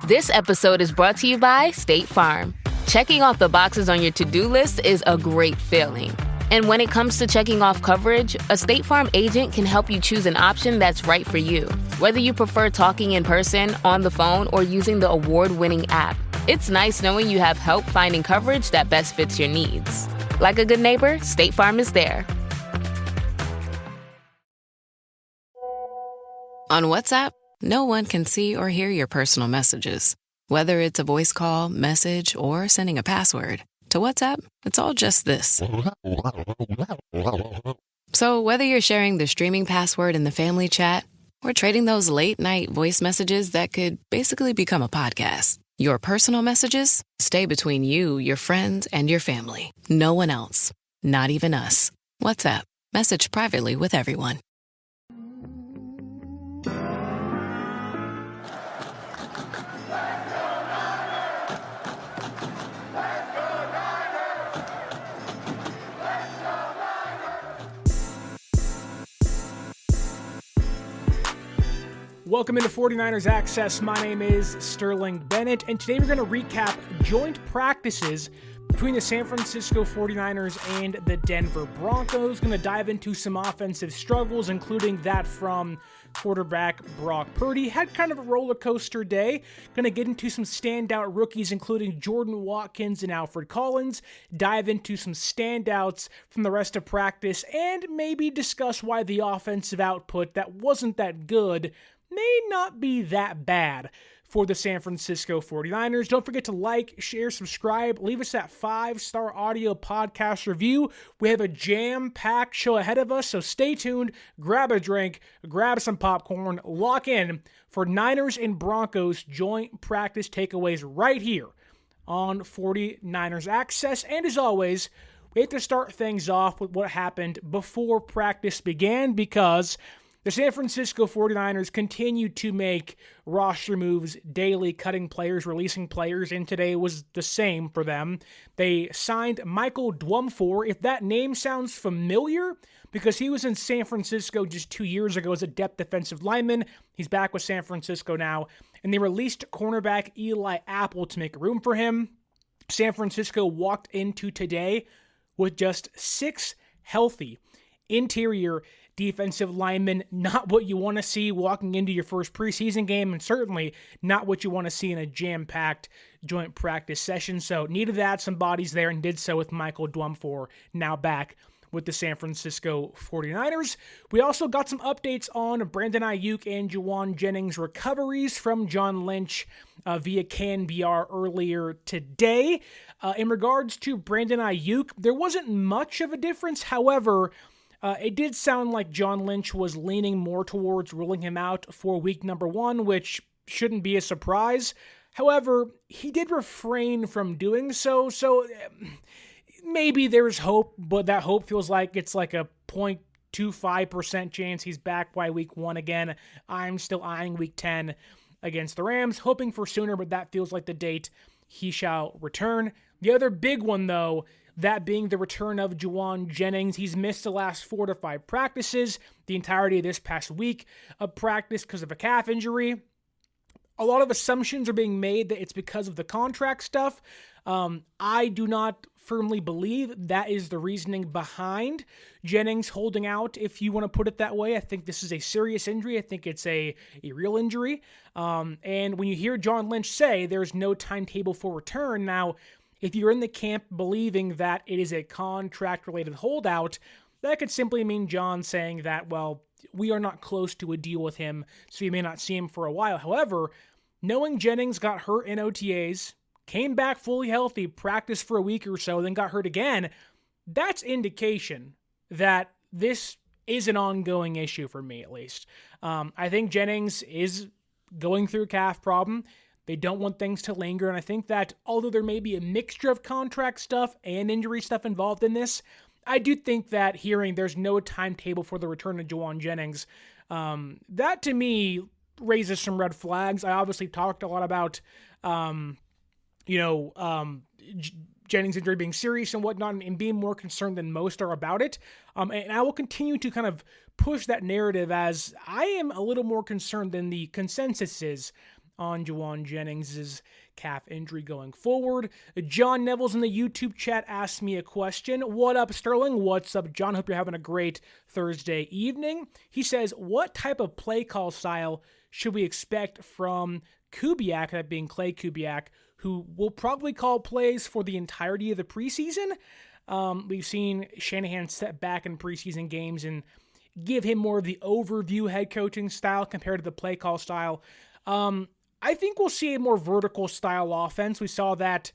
This episode is brought to you by State Farm. Checking off the boxes on your to-do list is a great feeling. And when it comes to checking off coverage, a State Farm agent can help you choose an option that's right for you. Whether you prefer talking in person, on the phone, or using the award-winning app, it's nice knowing you have help finding coverage that best fits your needs. Like a good neighbor, State Farm is there. On WhatsApp, no one can see or hear your personal messages. Whether it's a voice call, message, or sending a password. To WhatsApp, it's all just this. So whether you're sharing the streaming password in the family chat or trading those late-night voice messages that could basically become a podcast, your personal messages stay between you, your friends, and your family. No one else. Not even us. WhatsApp. Message privately with everyone. Welcome into 49ers Access. My name is Sterling Bennett, and today we're going to recap joint practices between the San Francisco 49ers and the Denver Broncos. Going to dive into some offensive struggles, including that from quarterback Brock Purdy. Had kind of a roller coaster day. Going to get into some standout rookies, including Jordan Watkins and Alfred Collins. Dive into some standouts from the rest of practice, and maybe discuss why the offensive output that wasn't that good may not be that bad for the San Francisco 49ers. Don't forget to like, share, subscribe, leave us that 5-star audio podcast review. We have a jam-packed show ahead of us, so stay tuned, grab a drink, grab some popcorn, lock in for Niners and Broncos joint practice takeaways right here on 49ers Access. And as always, we have to start things off with what happened before practice began, because the San Francisco 49ers continue to make roster moves daily, cutting players, releasing players, and today was the same for them. They signed Michael Dwumfor. If that name sounds familiar, because he was in San Francisco just 2 years ago as a depth defensive lineman. He's back with San Francisco now. And they released cornerback Eli Apple to make room for him. San Francisco walked into today with just 6 healthy interior defensive linemen. Not what you want to see walking into your first preseason game, and certainly not what you want to see in a jam-packed joint practice session. So needed to add some bodies there, and did so with Michael Dwumfor now back with the San Francisco 49ers. We also got some updates on Brandon Aiyuk and Jauan Jennings recoveries from John Lynch via CanBR earlier today. In regards to Brandon Aiyuk, there wasn't much of a difference. However, it did sound like John Lynch was leaning more towards ruling him out for week number 1, which shouldn't be a surprise. However, he did refrain from doing so, maybe there's hope, but that hope feels like it's like a 0.25% chance he's back by week 1 again. I'm still eyeing week 10 against the Rams, hoping for sooner, but that feels like the date he shall return. The other big one, though, that being the return of Jauan Jennings. He's missed the last 4 to 5 practices, the entirety of this past week of practice because of a calf injury. A lot of assumptions are being made that it's because of the contract stuff. I do not firmly believe that is the reasoning behind Jennings holding out, if you want to put it that way. I think this is a serious injury. I think it's a real injury. And when you hear John Lynch say there's no timetable for return, now, if you're in the camp believing that it is a contract-related holdout, that could simply mean John saying that, well, we are not close to a deal with him, so you may not see him for a while. However, knowing Jennings got hurt in OTAs, came back fully healthy, practiced for a week or so, then got hurt again, that's indication that this is an ongoing issue for me, at least. I think Jennings is going through a calf problem. They don't want things to linger, and I think that although there may be a mixture of contract stuff and injury stuff involved in this, I do think that hearing there's no timetable for the return of Jauan Jennings, that to me raises some red flags. I obviously talked a lot about, Jennings' injury being serious and whatnot, and being more concerned than most are about it. And I will continue to kind of push that narrative, as I am a little more concerned than the consensus is on Jauan Jennings' calf injury going forward. John Neville's in the YouTube chat asked me a question. What up, Sterling? What's up, John? Hope you're having a great Thursday evening. He says, what type of play call style should we expect from Kubiak, that being Clay Kubiak, who will probably call plays for the entirety of the preseason? We've seen Shanahan step back in preseason games and give him more of the overview head coaching style compared to the play call style. I think we'll see a more vertical style offense. We saw that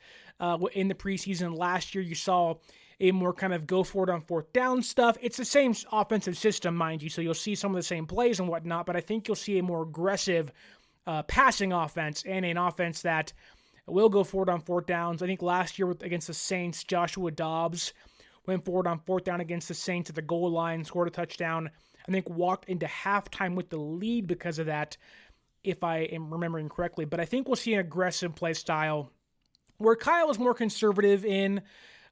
in the preseason last year. You saw a more kind of go for it on fourth down stuff. It's the same offensive system, mind you, so you'll see some of the same plays and whatnot, but I think you'll see a more aggressive passing offense and an offense that will go forward on fourth downs. I think last year against the Saints, Joshua Dobbs went forward on fourth down against the Saints at the goal line, scored a touchdown. I think walked into halftime with the lead because of that, if I am remembering correctly. But I think we'll see an aggressive play style where Kyle is more conservative in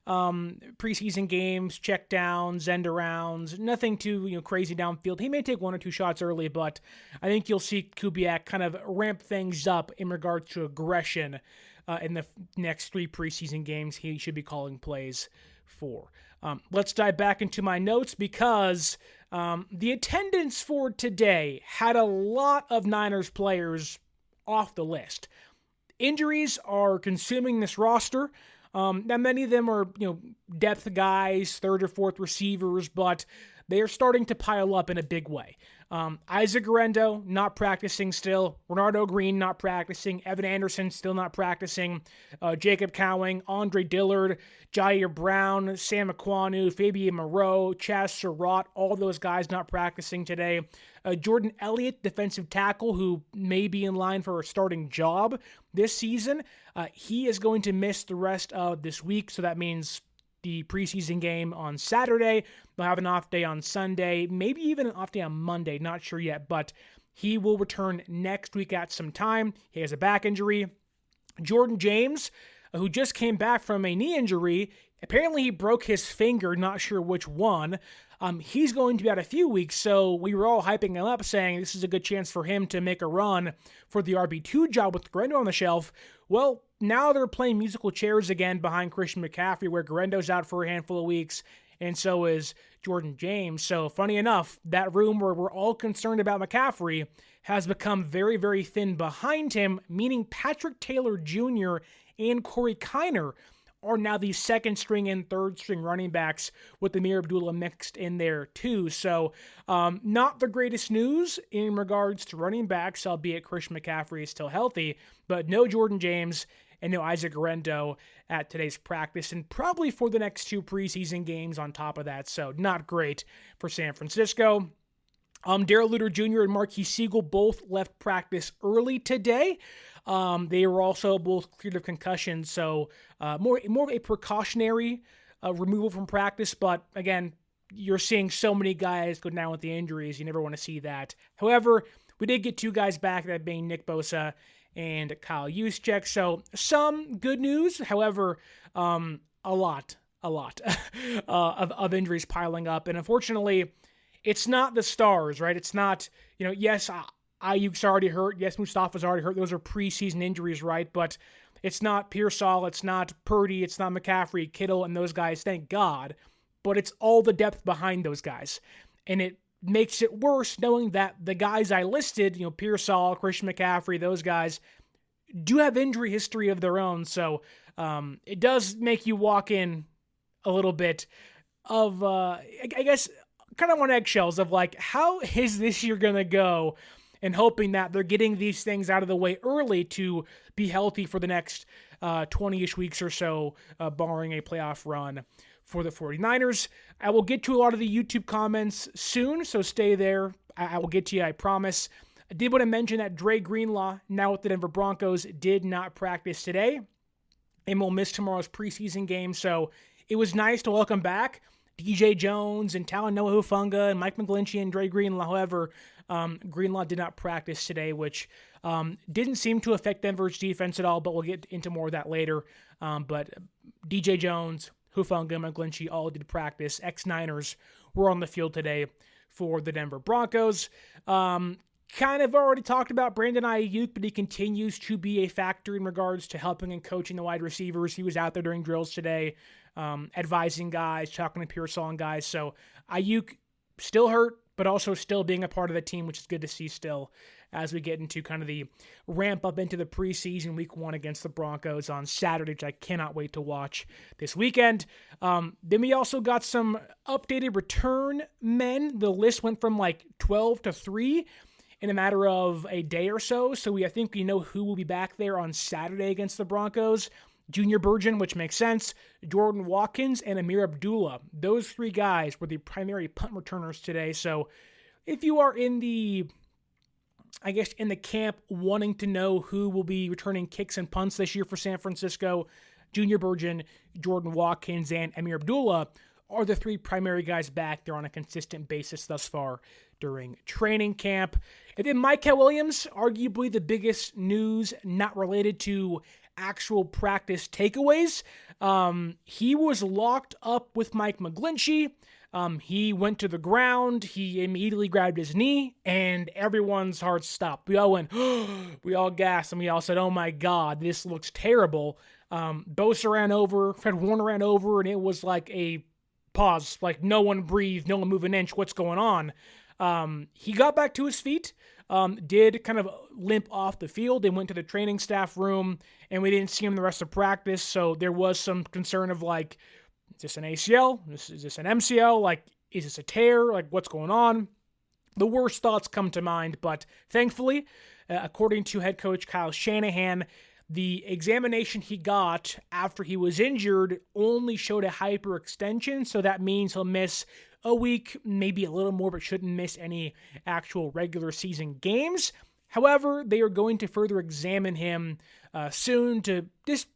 preseason games, check downs, end arounds, nothing too crazy downfield. He may take one or two shots early, but I think you'll see Kubiak kind of ramp things up in regards to aggression in the next 3 preseason games he should be calling plays for. Let's dive back into my notes because the attendance for today had a lot of Niners players off the list. Injuries are consuming this roster. Now, many of them are, depth guys, third or fourth receivers, but they are starting to pile up in a big way. Isaac Guerendo not practicing still. Renardo Green not practicing. Evan Anderson still not practicing. Jacob Cowing, Andre Dillard, Jair Brown, Sam Aquanu, Fabian Moreau, Chaz Surratt, all those guys not practicing today. Jordan Elliott, defensive tackle, who may be in line for a starting job this season. He is going to miss the rest of this week, so that means the preseason game on Saturday. They'll have an off day on Sunday, maybe even an off day on Monday, not sure yet, but he will return next week at some time. He has a back injury. Jordan James, who just came back from a knee injury, apparently he broke his finger, not sure which one. He's going to be out a few weeks, so we were all hyping him up, saying this is a good chance for him to make a run for the RB2 job with Guerendo on the shelf. Well, now they're playing musical chairs again behind Christian McCaffrey, where Guerendo's out for a handful of weeks, and so is Jordan James. So, funny enough, that room where we're all concerned about McCaffrey has become very, very thin behind him, meaning Patrick Taylor Jr. and Corey Kiner are now the second string and third string running backs with Amir Abdullah mixed in there too. So not the greatest news in regards to running backs, albeit Christian McCaffrey is still healthy, but no Jordan James and no Isaac Guerendo at today's practice and probably for the next 2 preseason games on top of that. So not great for San Francisco. Darrell Luter Jr. and Marquis Siegel both left practice early today. They were also both cleared of concussions, so more of a precautionary removal from practice. But again, you're seeing so many guys go down with the injuries. You never want to see that. However, we did get 2 guys back, that being Nick Bosa and Kyle Juszczyk. So some good news. However, a lot of injuries piling up, and unfortunately, it's not the stars, right? It's not, yes, Aiyuk's already hurt. Yes, Mustafa's already hurt. Those are preseason injuries, right? But it's not Pearsall. It's not Purdy. It's not McCaffrey, Kittle, and those guys, thank God. But it's all the depth behind those guys. And it makes it worse knowing that the guys I listed, Pearsall, Christian McCaffrey, those guys, do have injury history of their own. So it does make you walk in a little bit of, I guess, kind of on eggshells of like, how is this year going to go? And hoping that they're getting these things out of the way early to be healthy for the next 20-ish weeks or so, barring a playoff run for the 49ers. I will get to a lot of the YouTube comments soon, so stay there. I will get to you, I promise. I did want to mention that Dre Greenlaw, now with the Denver Broncos, did not practice today and will miss tomorrow's preseason game. So it was nice to welcome back DJ Jones and Talanoa Hufanga and Mike McGlinchey and Dre Greenlaw. However, Greenlaw did not practice today, which didn't seem to affect Denver's defense at all, but we'll get into more of that later. But DJ Jones, Hufanga, and McGlinchey all did practice. Ex-Niners were on the field today for the Denver Broncos. kind of already talked about Brandon Aiyuk, but he continues to be a factor in regards to helping and coaching the wide receivers. He was out there during drills today, advising guys, talking to Pearsall and guys. So Aiyuk still hurt, but also still being a part of the team, which is good to see still as we get into kind of the ramp up into the preseason week 1 against the Broncos on Saturday, which I cannot wait to watch this weekend. Then we also got some updated return men. The list went from like 12 to 3 in a matter of a day or so. So I think we know who will be back there on Saturday against the Broncos. Junior Burgeon, which makes sense, Jordan Watkins, and Amir Abdullah. Those 3 guys were the primary punt returners today. So if you are in the camp wanting to know who will be returning kicks and punts this year for San Francisco, Junior Burgeon, Jordan Watkins, and Amir Abdullah are the 3 primary guys back there on a consistent basis thus far during training camp. And then Micah Williams, arguably the biggest news not related to actual practice takeaways. He was locked up with Mike McGlinchey. He went to the ground, he immediately grabbed his knee, and everyone's hearts stopped. We all went, we all gasped, and we all said, oh my God, this looks terrible. Bosa ran over, Fred Warner ran over, and it was like a pause, like no one breathed, no one moved an inch, what's going on? He got back to his feet, did kind of limp off the field and went to the training staff room, and we didn't see him the rest of practice, so there was some concern of like, is this an ACL? Is this an MCL? Like, is this a tear? Like, what's going on? The worst thoughts come to mind, but thankfully, according to head coach Kyle Shanahan, the examination he got after he was injured only showed a hyperextension, so that means he'll miss a week, maybe a little more, but shouldn't miss any actual regular season games. However, they are going to further examine him soon to just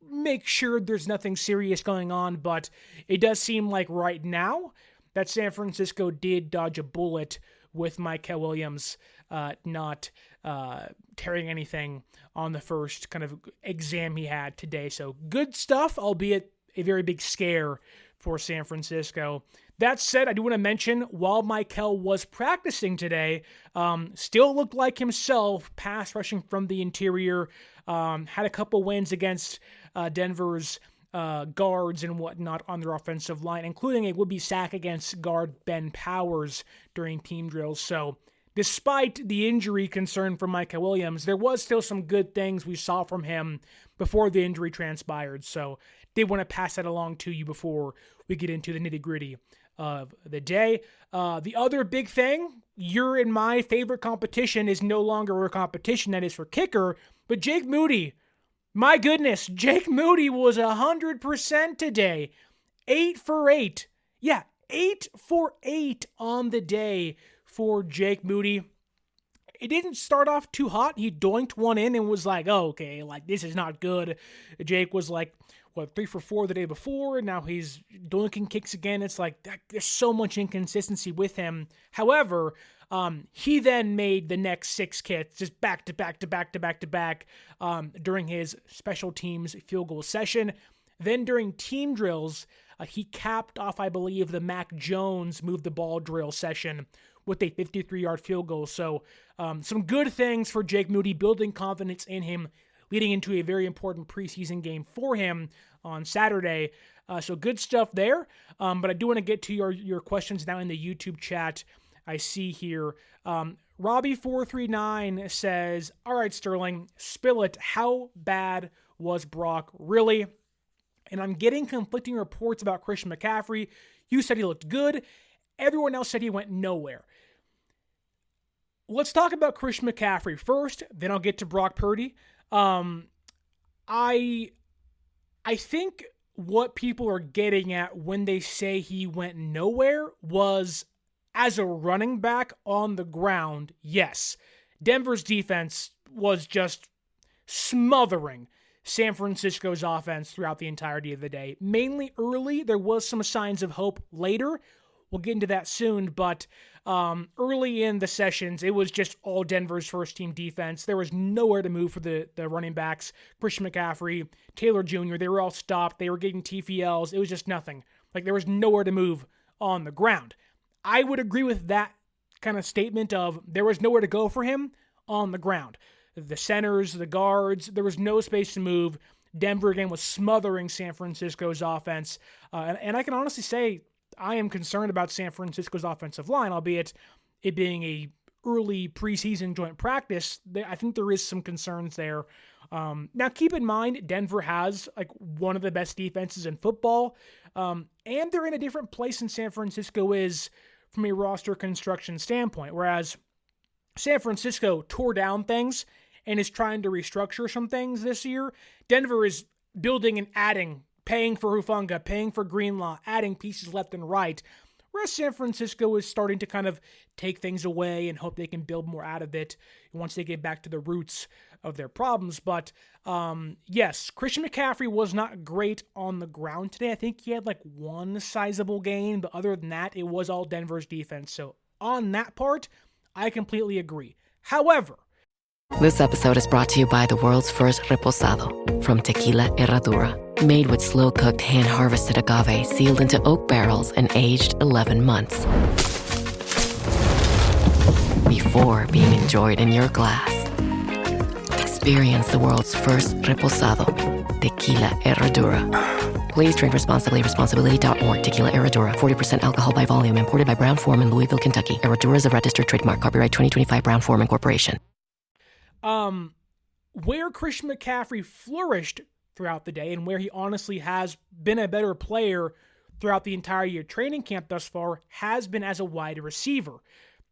make sure there's nothing serious going on, but it does seem like right now that San Francisco did dodge a bullet with Micah Williams not tearing anything on the first kind of exam he had today. So good stuff, albeit a very big scare for San Francisco. That said, I do want to mention, while Michael was practicing today, still looked like himself, pass rushing from the interior, had a couple wins against Denver's guards and whatnot on their offensive line, including a would-be sack against guard Ben Powers during team drills. So despite the injury concern for Micah Williams, there was still some good things we saw from him before the injury transpired. So did want to pass that along to you before we get into the nitty-gritty of the day. The other big thing, your and my favorite competition is no longer a competition that is for kicker, but Jake Moody. My goodness, Jake Moody was 100% today. 8 for 8. Yeah, 8 for 8 on the day for Jake Moody. It didn't start off too hot. He doinked one in and was like, oh, okay, like this is not good. Jake was like, 3 for 4 the day before, and now he's doinking kicks again. It's like, there's so much inconsistency with him. However, he then made the next 6 kicks just back to back during his special teams field goal session. Then during team drills, he capped off, I believe, the Mac Jones move the ball drill session with a 53-yard field goal. So some good things for Jake Moody, building confidence in him, leading into a very important preseason game for him on Saturday. So good stuff there. But I do want to get to your questions now in the YouTube chat. I see here, Robbie439 says, all right, Sterling, spill it. How bad was Brock really? And I'm getting conflicting reports about Christian McCaffrey. You said he looked good. Everyone else said he went nowhere. Let's talk about Christian McCaffrey first, then I'll get to Brock Purdy. I think what people are getting at when they say he went nowhere was, as a running back on the ground, yes, Denver's defense was just smothering San Francisco's offense throughout the entirety of the day. Mainly early, there was some signs of hope later. We'll get into that soon, but early in the sessions, it was just all Denver's first-team defense. There was nowhere to move for the running backs. Christian McCaffrey, Taylor Jr., they were all stopped. They were getting TFLs. It was just nothing. Like, there was nowhere to move on the ground. I would agree with that kind of statement of there was nowhere to go for him on the ground. The centers, the guards, there was no space to move. Denver, again, was smothering San Francisco's offense. And I can honestly say I am concerned about San Francisco's offensive line, albeit it being a early preseason joint practice. I think there is some concerns there. Now, keep in mind, Denver has like one of the best defenses in football, and they're in a different place than San Francisco is from a roster construction standpoint, whereas San Francisco tore down things and is trying to restructure some things this year. Denver is building and adding, paying for Hufanga, paying for Greenlaw, adding pieces left and right, whereas San Francisco is starting to kind of take things away and hope they can build more out of it once they get back to the roots of their problems. But yes, Christian McCaffrey was not great on the ground today. I think he had like one sizable gain, but other than that, it was all Denver's defense. So on that part, I completely agree. However, This episode is brought to you by the world's first reposado from Tequila Herradura. Made with slow-cooked, hand-harvested agave sealed into oak barrels and aged 11 months. Before being enjoyed in your glass. Experience the world's first reposado. Tequila Herradura. Please drink responsibly. Responsibility.org. Tequila Herradura. 40% alcohol by volume. Imported by Brown-Forman, Louisville, Kentucky. Herradura is a registered trademark. Copyright 2025 Brown-Forman Corporation. Where Christian McCaffrey flourished throughout the day and where he honestly has been a better player throughout the entire year training camp thus far has been as a wide receiver.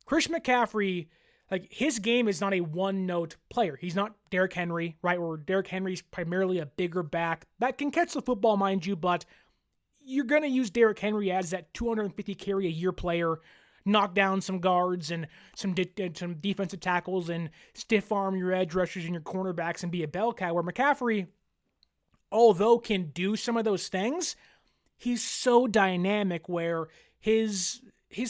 Christian McCaffrey, like, his game is not a one-note player. He's not Derrick Henry, right, where Derrick Henry's primarily a bigger back that can catch the football, mind you, but you're going to use Derrick Henry as that 250 carry a year player, knock down some guards and some defensive tackles and stiff arm your edge rushers and your cornerbacks and be a bell cow, where McCaffrey, although can do some of those things, he's so dynamic where his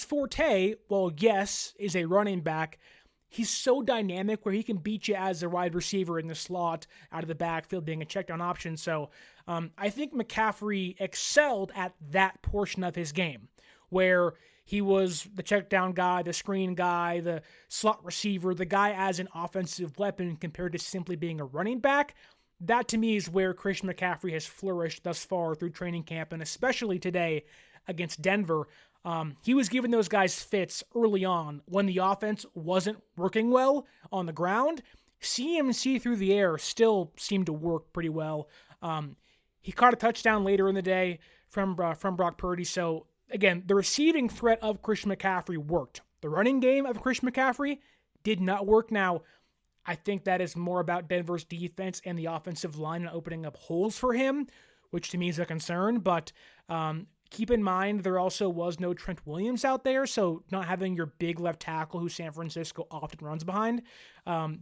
forte, well, yes, is a running back. He's so dynamic where he can beat you as a wide receiver in the slot out of the backfield being a check down option. So I think McCaffrey excelled at that portion of his game where he was the check down guy, the screen guy, the slot receiver, the guy as an offensive weapon compared to simply being a running back. That to me is where Christian McCaffrey has flourished thus far through training camp, and especially today against Denver. He was giving those guys fits early on when the offense wasn't working well on the ground. CMC through the air still seemed to work pretty well. He caught a touchdown later in the day from Brock Purdy. So again, the receiving threat of Christian McCaffrey worked. The running game of Christian McCaffrey did not work. Now, I think that is more about Denver's defense and the offensive line and opening up holes for him, which to me is a concern. But keep in mind, there also was no Trent Williams out there, so not having your big left tackle, who San Francisco often runs behind,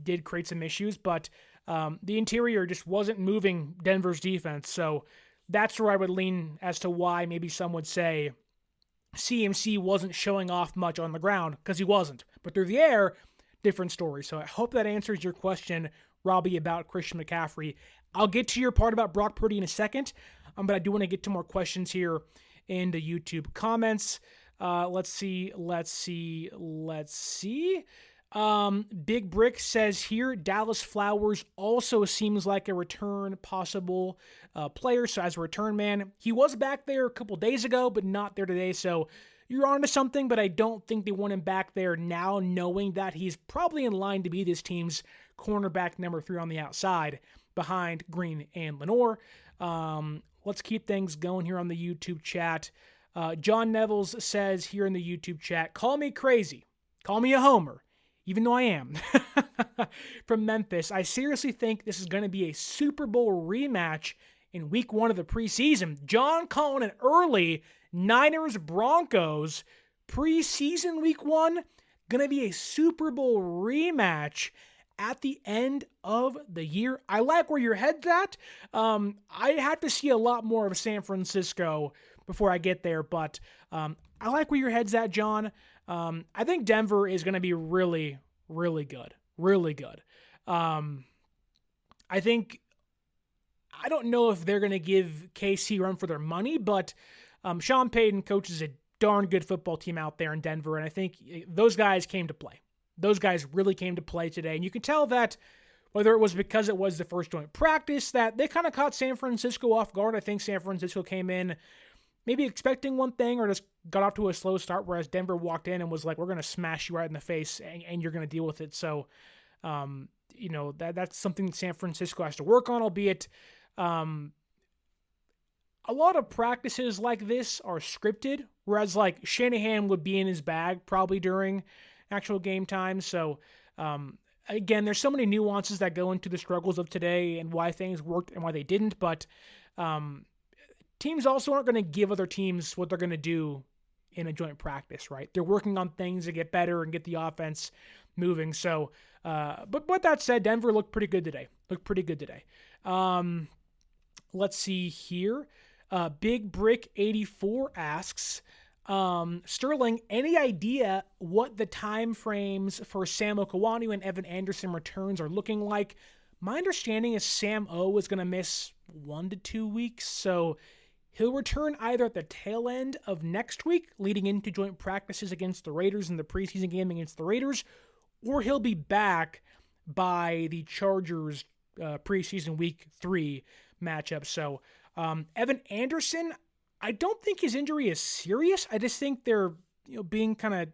did create some issues. But the interior just wasn't moving Denver's defense. So that's where I would lean as to why maybe some would say CMC wasn't showing off much on the ground, because he wasn't. But through the air, different story. So I hope that answers your question, Robbie, about Christian McCaffrey. I'll get to your part about Brock Purdy in a second, but I do want to get to more questions here in the YouTube comments. Let's see. Big Brick says here, Dallas Flowers also seems like a return possible player. So as a return man, he was back there a couple days ago, but not there today. So you're onto something, but I don't think they want him back there now, knowing that he's probably in line to be this team's cornerback number 3 on the outside behind Green and Lenore. Let's keep things going here on the YouTube chat. John Nevels says here in the YouTube chat, call me crazy, call me a homer, even though I am. From Memphis, I seriously think this is going to be a Super Bowl rematch in week 1 of the preseason. John calling it early. Niners-Broncos preseason week 1, going to be a Super Bowl rematch at the end of the year. I like where your head's at. I have to see a lot more of San Francisco before I get there, but I like where your head's at, John. I think Denver is going to be really, really good. Really good. I don't know if they're going to give KC a run for their money, but Sean Payton coaches a darn good football team out there in Denver, and I think those guys came to play. Those guys really came to play today, and you can tell that whether it was because it was the first joint practice, that they kind of caught San Francisco off guard. I think San Francisco came in maybe expecting one thing or just got off to a slow start, whereas Denver walked in and was like, we're going to smash you right in the face, and you're going to deal with it. So, that's something San Francisco has to work on, albeit a lot of practices like this are scripted, whereas like Shanahan would be in his bag probably during actual game time. So, again, there's so many nuances that go into the struggles of today and why things worked and why they didn't, but teams also aren't going to give other teams what they're going to do in a joint practice, right? They're working on things to get better and get the offense moving. So, but that said, Denver looked pretty good today. Let's see here. Big Brick 84 asks, Sterling, any idea what the time frames for Sam Okawanu and Evan Anderson returns are looking like? My understanding is Sam O is going to miss 1 to 2 weeks, so he'll return either at the tail end of next week, leading into joint practices against the Raiders in the preseason game against the Raiders, or he'll be back by the Chargers preseason week 3 matchup. So Evan Anderson, I don't think his injury is serious. I just think they're being kind of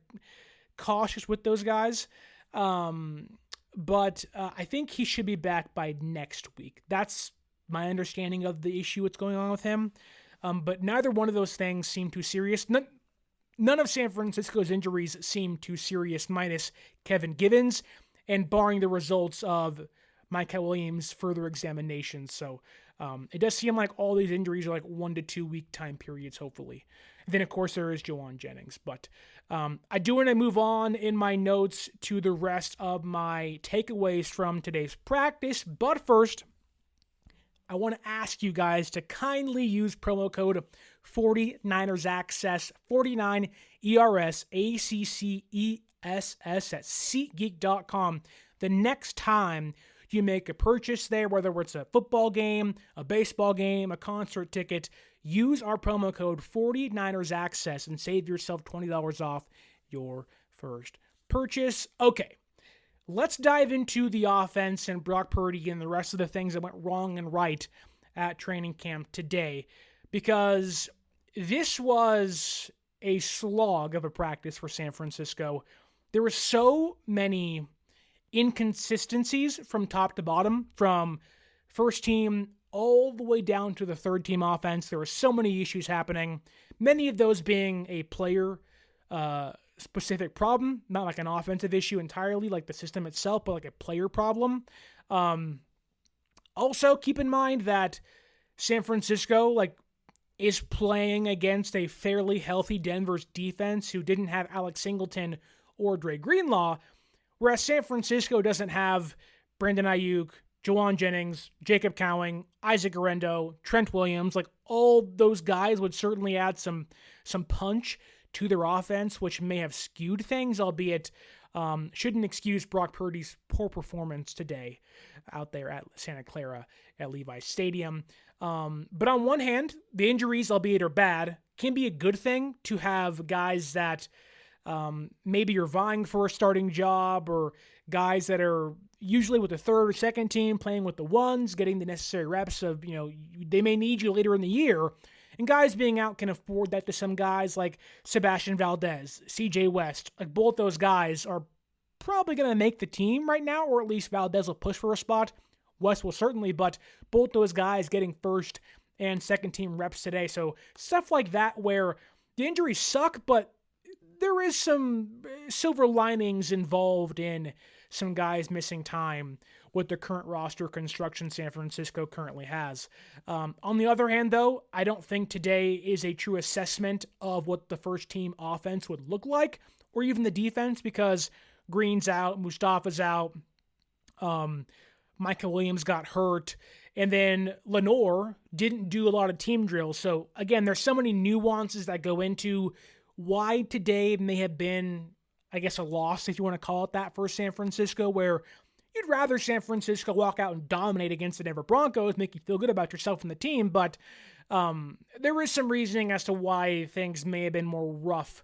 cautious with those guys. But I think he should be back by next week. That's my understanding of the issue that's going on with him. But neither one of those things seem too serious. None of San Francisco's injuries seem too serious, minus Kevin Givens, and barring the results of Micah Williams' further examination. So it does seem like all these injuries are like 1 to 2 week time periods, hopefully. And then, of course, there is Jauan Jennings. But I do want to move on in my notes to the rest of my takeaways from today's practice. But first, I want to ask you guys to kindly use promo code 49ersaccess, 49 ERS ACCESS at SeatGeek.com the next time you make a purchase there, whether it's a football game, a baseball game, a concert ticket. Use our promo code 49ersaccess and save yourself $20 off your first purchase. Okay, let's dive into the offense and Brock Purdy and the rest of the things that went wrong and right at training camp today, because this was a slog of a practice for San Francisco. There were so many inconsistencies from top to bottom, from first team all the way down to the third team offense. There were so many issues happening, many of those being a player specific problem, not like an offensive issue entirely, like the system itself, but like a player problem. Also, keep in mind that San Francisco is playing against a fairly healthy Denver's defense, who didn't have Alex Singleton or Dre Greenlaw, whereas San Francisco doesn't have Brandon Aiyuk, Jauan Jennings, Jacob Cowing, Isaac Guerrero, Trent Williams. All those guys would certainly add some punch to their offense, which may have skewed things, albeit shouldn't excuse Brock Purdy's poor performance today out there at Santa Clara at Levi's Stadium. But on one hand, the injuries, albeit are bad, can be a good thing to have guys that maybe you're vying for a starting job, or guys that are usually with the third or second team playing with the ones, getting the necessary reps of, they may need you later in the year. And guys being out can afford that to some guys like Sebastian Valdez, CJ West. Both those guys are probably going to make the team right now, or at least Valdez will push for a spot. West will certainly, but both those guys getting first and second team reps today. So stuff like that where the injuries suck, but there is some silver linings involved in some guys missing time with the current roster construction San Francisco currently has. On the other hand, though, I don't think today is a true assessment of what the first team offense would look like, or even the defense, because Green's out, Mustafa's out, Micah Williams got hurt, and then Lenore didn't do a lot of team drills. So again, there's so many nuances that go into why today may have been, I guess, a loss, if you want to call it that, for San Francisco, where you'd rather San Francisco walk out and dominate against the Denver Broncos, make you feel good about yourself and the team, but there is some reasoning as to why things may have been more rough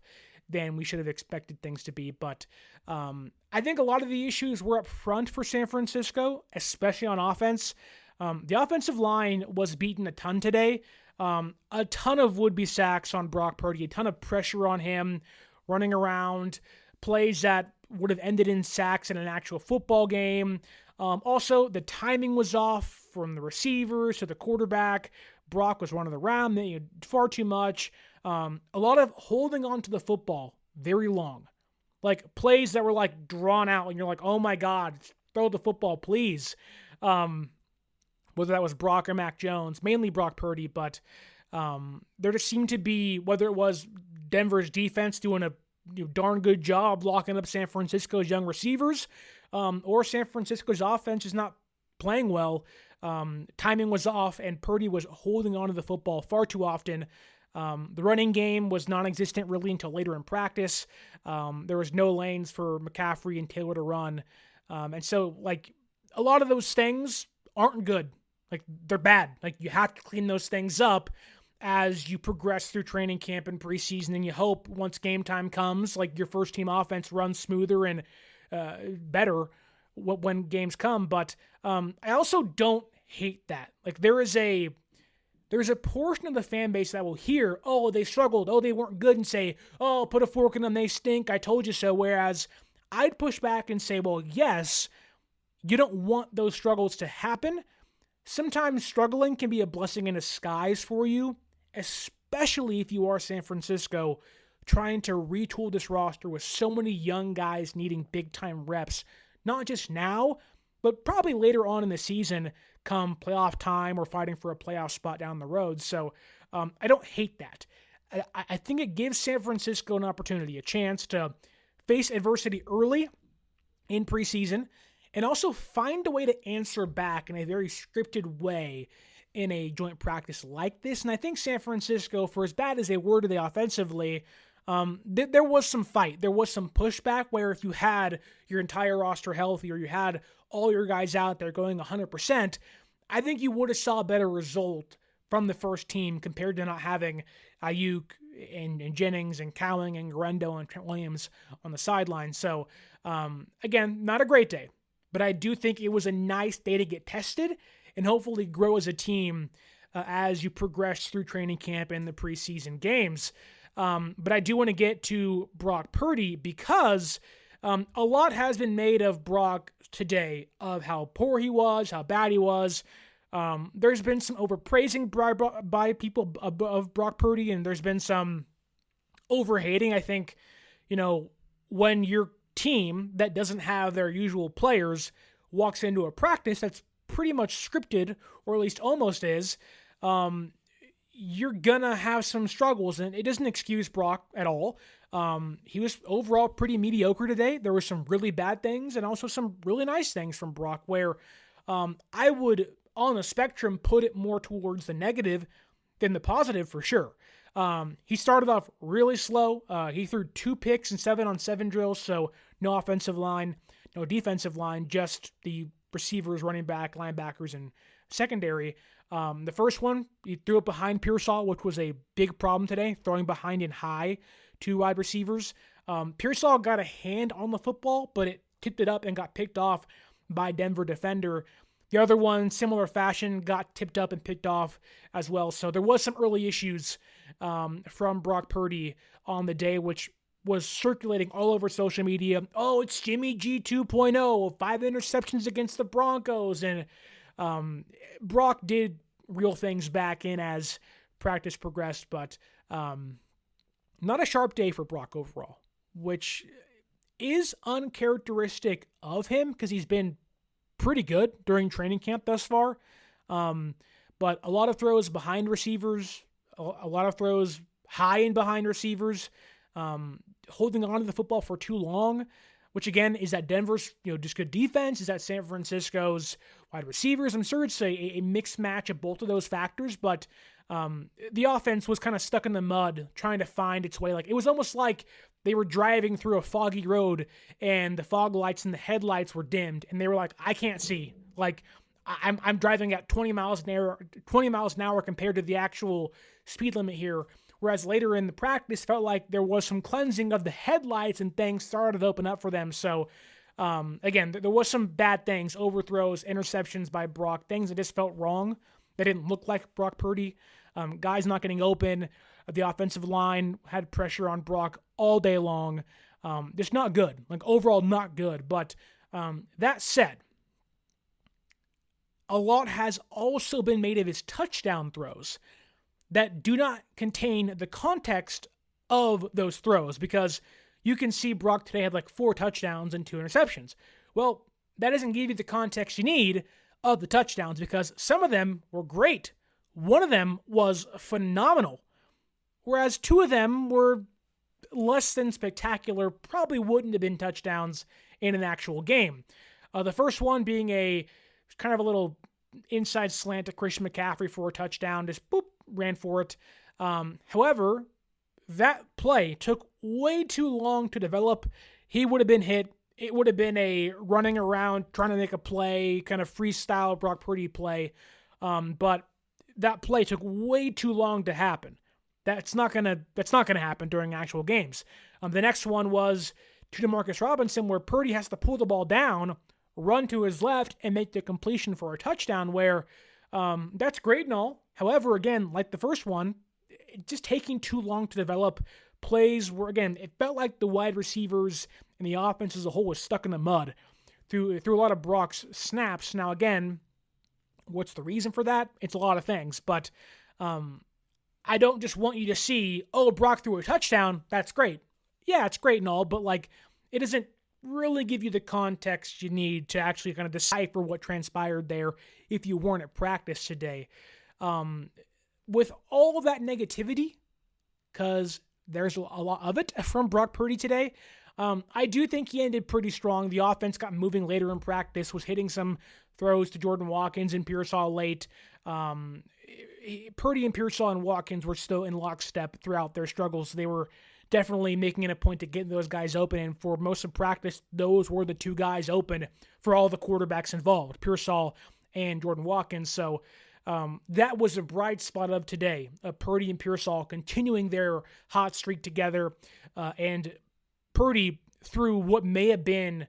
than we should have expected things to be. But I think a lot of the issues were up front for San Francisco, especially on offense. The offensive line was beaten a ton today. A ton of would-be sacks on Brock Purdy, a ton of pressure on him, running around, plays that would have ended in sacks in an actual football game. Also, the timing was off from the receivers to the quarterback. Brock was running around far too much. A lot of holding on to the football very long. Like plays that were like drawn out and you're like, oh my God, throw the football, please. Whether that was Brock or Mac Jones, mainly Brock Purdy, but there just seemed to be, whether it was Denver's defense doing a darn good job locking up San Francisco's young receivers, or San Francisco's offense is not playing well. Timing was off, and Purdy was holding on to the football far too often. The running game was non-existent really until later in practice. There was no lanes for McCaffrey and Taylor to run. And so, like, a lot of those things aren't good. Like, they're bad. Like, you have to clean those things up as you progress through training camp and preseason, and you hope once game time comes, like, your first team offense runs smoother and better when games come. But I also don't hate that. Like, there's a portion of the fan base that will hear, oh, they struggled, oh, they weren't good, and say, oh, put a fork in them, they stink, I told you so. Whereas I'd push back and say, well, yes, you don't want those struggles to happen. Sometimes struggling can be a blessing in disguise for you, especially if you are San Francisco trying to retool this roster with so many young guys needing big-time reps, not just now, but probably later on in the season come playoff time or fighting for a playoff spot down the road. So I don't hate that. I think it gives San Francisco an opportunity, a chance to face adversity early in preseason and also find a way to answer back in a very scripted way in a joint practice like this. And I think San Francisco, for as bad as they were today offensively, there was some fight. There was some pushback where if you had your entire roster healthy or you had all your guys out there going 100%, I think you would have saw a better result from the first team compared to not having Aiyuk and Jennings and Cowling and Garendo and Trent Williams on the sideline. So, again, not a great day, but I do think it was a nice day to get tested and hopefully grow as a team as you progress through training camp and the preseason games. But I do want to get to Brock Purdy because a lot has been made of Brock today, of how poor he was, how bad he was. There's been some overpraising by people of Brock Purdy, and there's been some overhating. I think, when your team that doesn't have their usual players walks into a practice that's pretty much scripted, or at least almost is, you're gonna have some struggles, and it doesn't excuse Brock at all. He was overall pretty mediocre today. There were some really bad things and also some really nice things from Brock where I would, on the spectrum, put it more towards the negative than the positive for sure. He started off really slow. He threw 2 picks and 7-on-7 drills, so no offensive line, no defensive line, just the receivers, running back, linebackers, and secondary. The first one, he threw it behind Pearsall, which was a big problem today, throwing behind and high to wide receivers. Pearsall got a hand on the football, but it tipped it up and got picked off by Denver defender. The other one, similar fashion, got tipped up and picked off as well. So there was some early issues from Brock Purdy on the day, which was circulating all over social media. Oh, it's Jimmy G 2.0, 5 interceptions against the Broncos. And Brock did real things back in as practice progressed, but not a sharp day for Brock overall, which is uncharacteristic of him because he's been pretty good during training camp thus far. But a lot of throws behind receivers, a lot of throws high and behind receivers, holding on to the football for too long. which again, is that Denver's, just good defense? Is that San Francisco's wide receivers? I'm sure it's a mixed match of both of those factors, but the offense was kind of stuck in the mud trying to find its way. Like, it was almost like they were driving through a foggy road and the fog lights and the headlights were dimmed, and they were like, I can't see. Like, I'm driving at 20 miles an hour compared to the actual speed limit here. Whereas later in the practice, felt like there was some cleansing of the headlights and things started to open up for them. So, again, there was some bad things, overthrows, interceptions by Brock, things that just felt wrong. That didn't look like Brock Purdy. Guys not getting open. The offensive line had pressure on Brock all day long. Just not good. Like, overall, not good. But that said, a lot has also been made of his touchdown throws that do not contain the context of those throws, because you can see Brock today had like 4 touchdowns and 2 interceptions. Well, that doesn't give you the context you need of the touchdowns, because some of them were great. One of them was phenomenal, whereas 2 of them were less than spectacular, probably wouldn't have been touchdowns in an actual game. The first one being a kind of a little inside slant to Christian McCaffrey for a touchdown, just boop, ran for it. However, that play took way too long to develop. He would have been hit. It would have been a running around, trying to make a play, kind of freestyle Brock Purdy play. But that play took way too long to happen. That's not gonna happen during actual games. The next one was to Demarcus Robinson, where Purdy has to pull the ball down, run to his left, and make the completion for a touchdown, where that's great and all. However, again, like the first one, just taking too long to develop. Plays were, again, it felt like the wide receivers and the offense as a whole was stuck in the mud through a lot of Brock's snaps. Now, again, what's the reason for that? It's a lot of things, but I don't just want you to see, oh, Brock threw a touchdown, that's great. Yeah, it's great and all, but like, it doesn't really give you the context you need to actually kind of decipher what transpired there if you weren't at practice today. With all of that negativity, because there's a lot of it from Brock Purdy today, I do think he ended pretty strong. The offense got moving later in practice, was hitting some throws to Jordan Watkins and Pearsall late. Purdy and Pearsall and Watkins were still in lockstep throughout their struggles. They were definitely making it a point to get those guys open, and for most of practice, those were the 2 guys open for all the quarterbacks involved, Pearsall and Jordan Watkins. So that was a bright spot of today, Purdy and Pearsall continuing their hot streak together, and Purdy threw what may have been,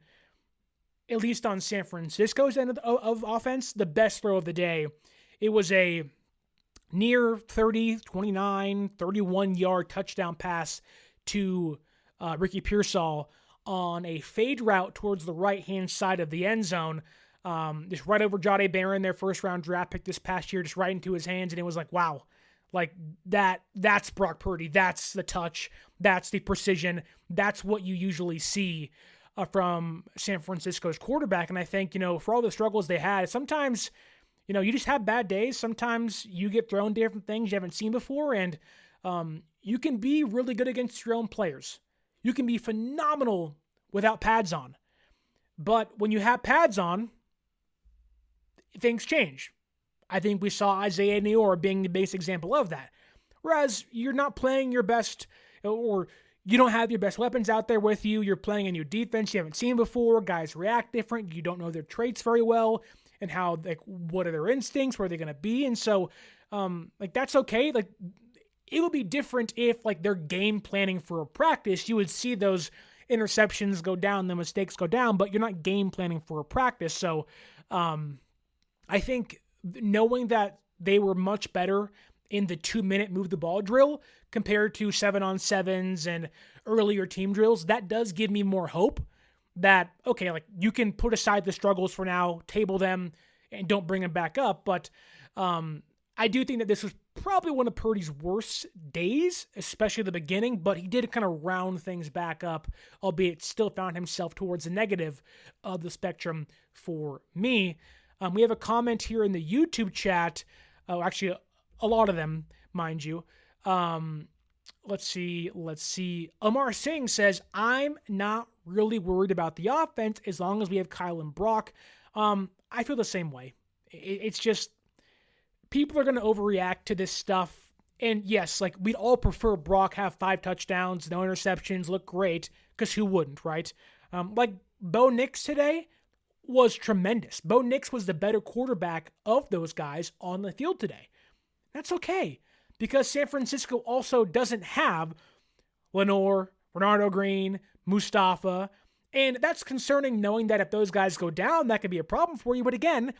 at least on San Francisco's end of offense, the best throw of the day. It was a near 30, 29, 31-yard touchdown pass to Ricky Pearsall on a fade route towards the right-hand side of the end zone. Just right over Jahdae Barron, their first-round draft pick this past year, just right into his hands, and it was like, wow. Like, that's Brock Purdy. That's the touch. That's the precision. That's what you usually see from San Francisco's quarterback. And I think, for all the struggles they had, sometimes, you just have bad days. Sometimes you get thrown different things you haven't seen before, and you can be really good against your own players. You can be phenomenal without pads on. But when you have pads on, things change. I think we saw Isaiah Neyor being the base example of that. Whereas you're not playing your best, or you don't have your best weapons out there with you. You're playing a new defense you haven't seen before. Guys react different. You don't know their traits very well and how, like, what are their instincts, where are they going to be. And so, that's okay. Like, it would be different if, like, they're game planning for a practice. You would see those interceptions go down, the mistakes go down, but you're not game planning for a practice. So, I think knowing that they were much better in the 2-minute move the ball drill compared to 7-on-7s and earlier team drills, that does give me more hope that, okay, like, you can put aside the struggles for now, table them, and don't bring them back up. But I do think that this was probably one of Purdy's worst days, especially the beginning, but he did kind of round things back up, albeit still found himself towards the negative of the spectrum for me. We have a comment here in the YouTube chat. Actually, a lot of them, mind you. Let's see. Amar Singh says, I'm not really worried about the offense as long as we have Kyle and Brock. I feel the same way. It's just people are going to overreact to this stuff. And yes, like we'd all prefer Brock have 5 touchdowns, no interceptions, look great, because who wouldn't, right? Like Bo Nix today was tremendous. Bo Nix was the better quarterback of those guys on the field today. That's okay, because San Francisco also doesn't have Lenore, Bernardo Green, Mustafa, and that's concerning knowing that if those guys go down, that could be a problem for you. But again,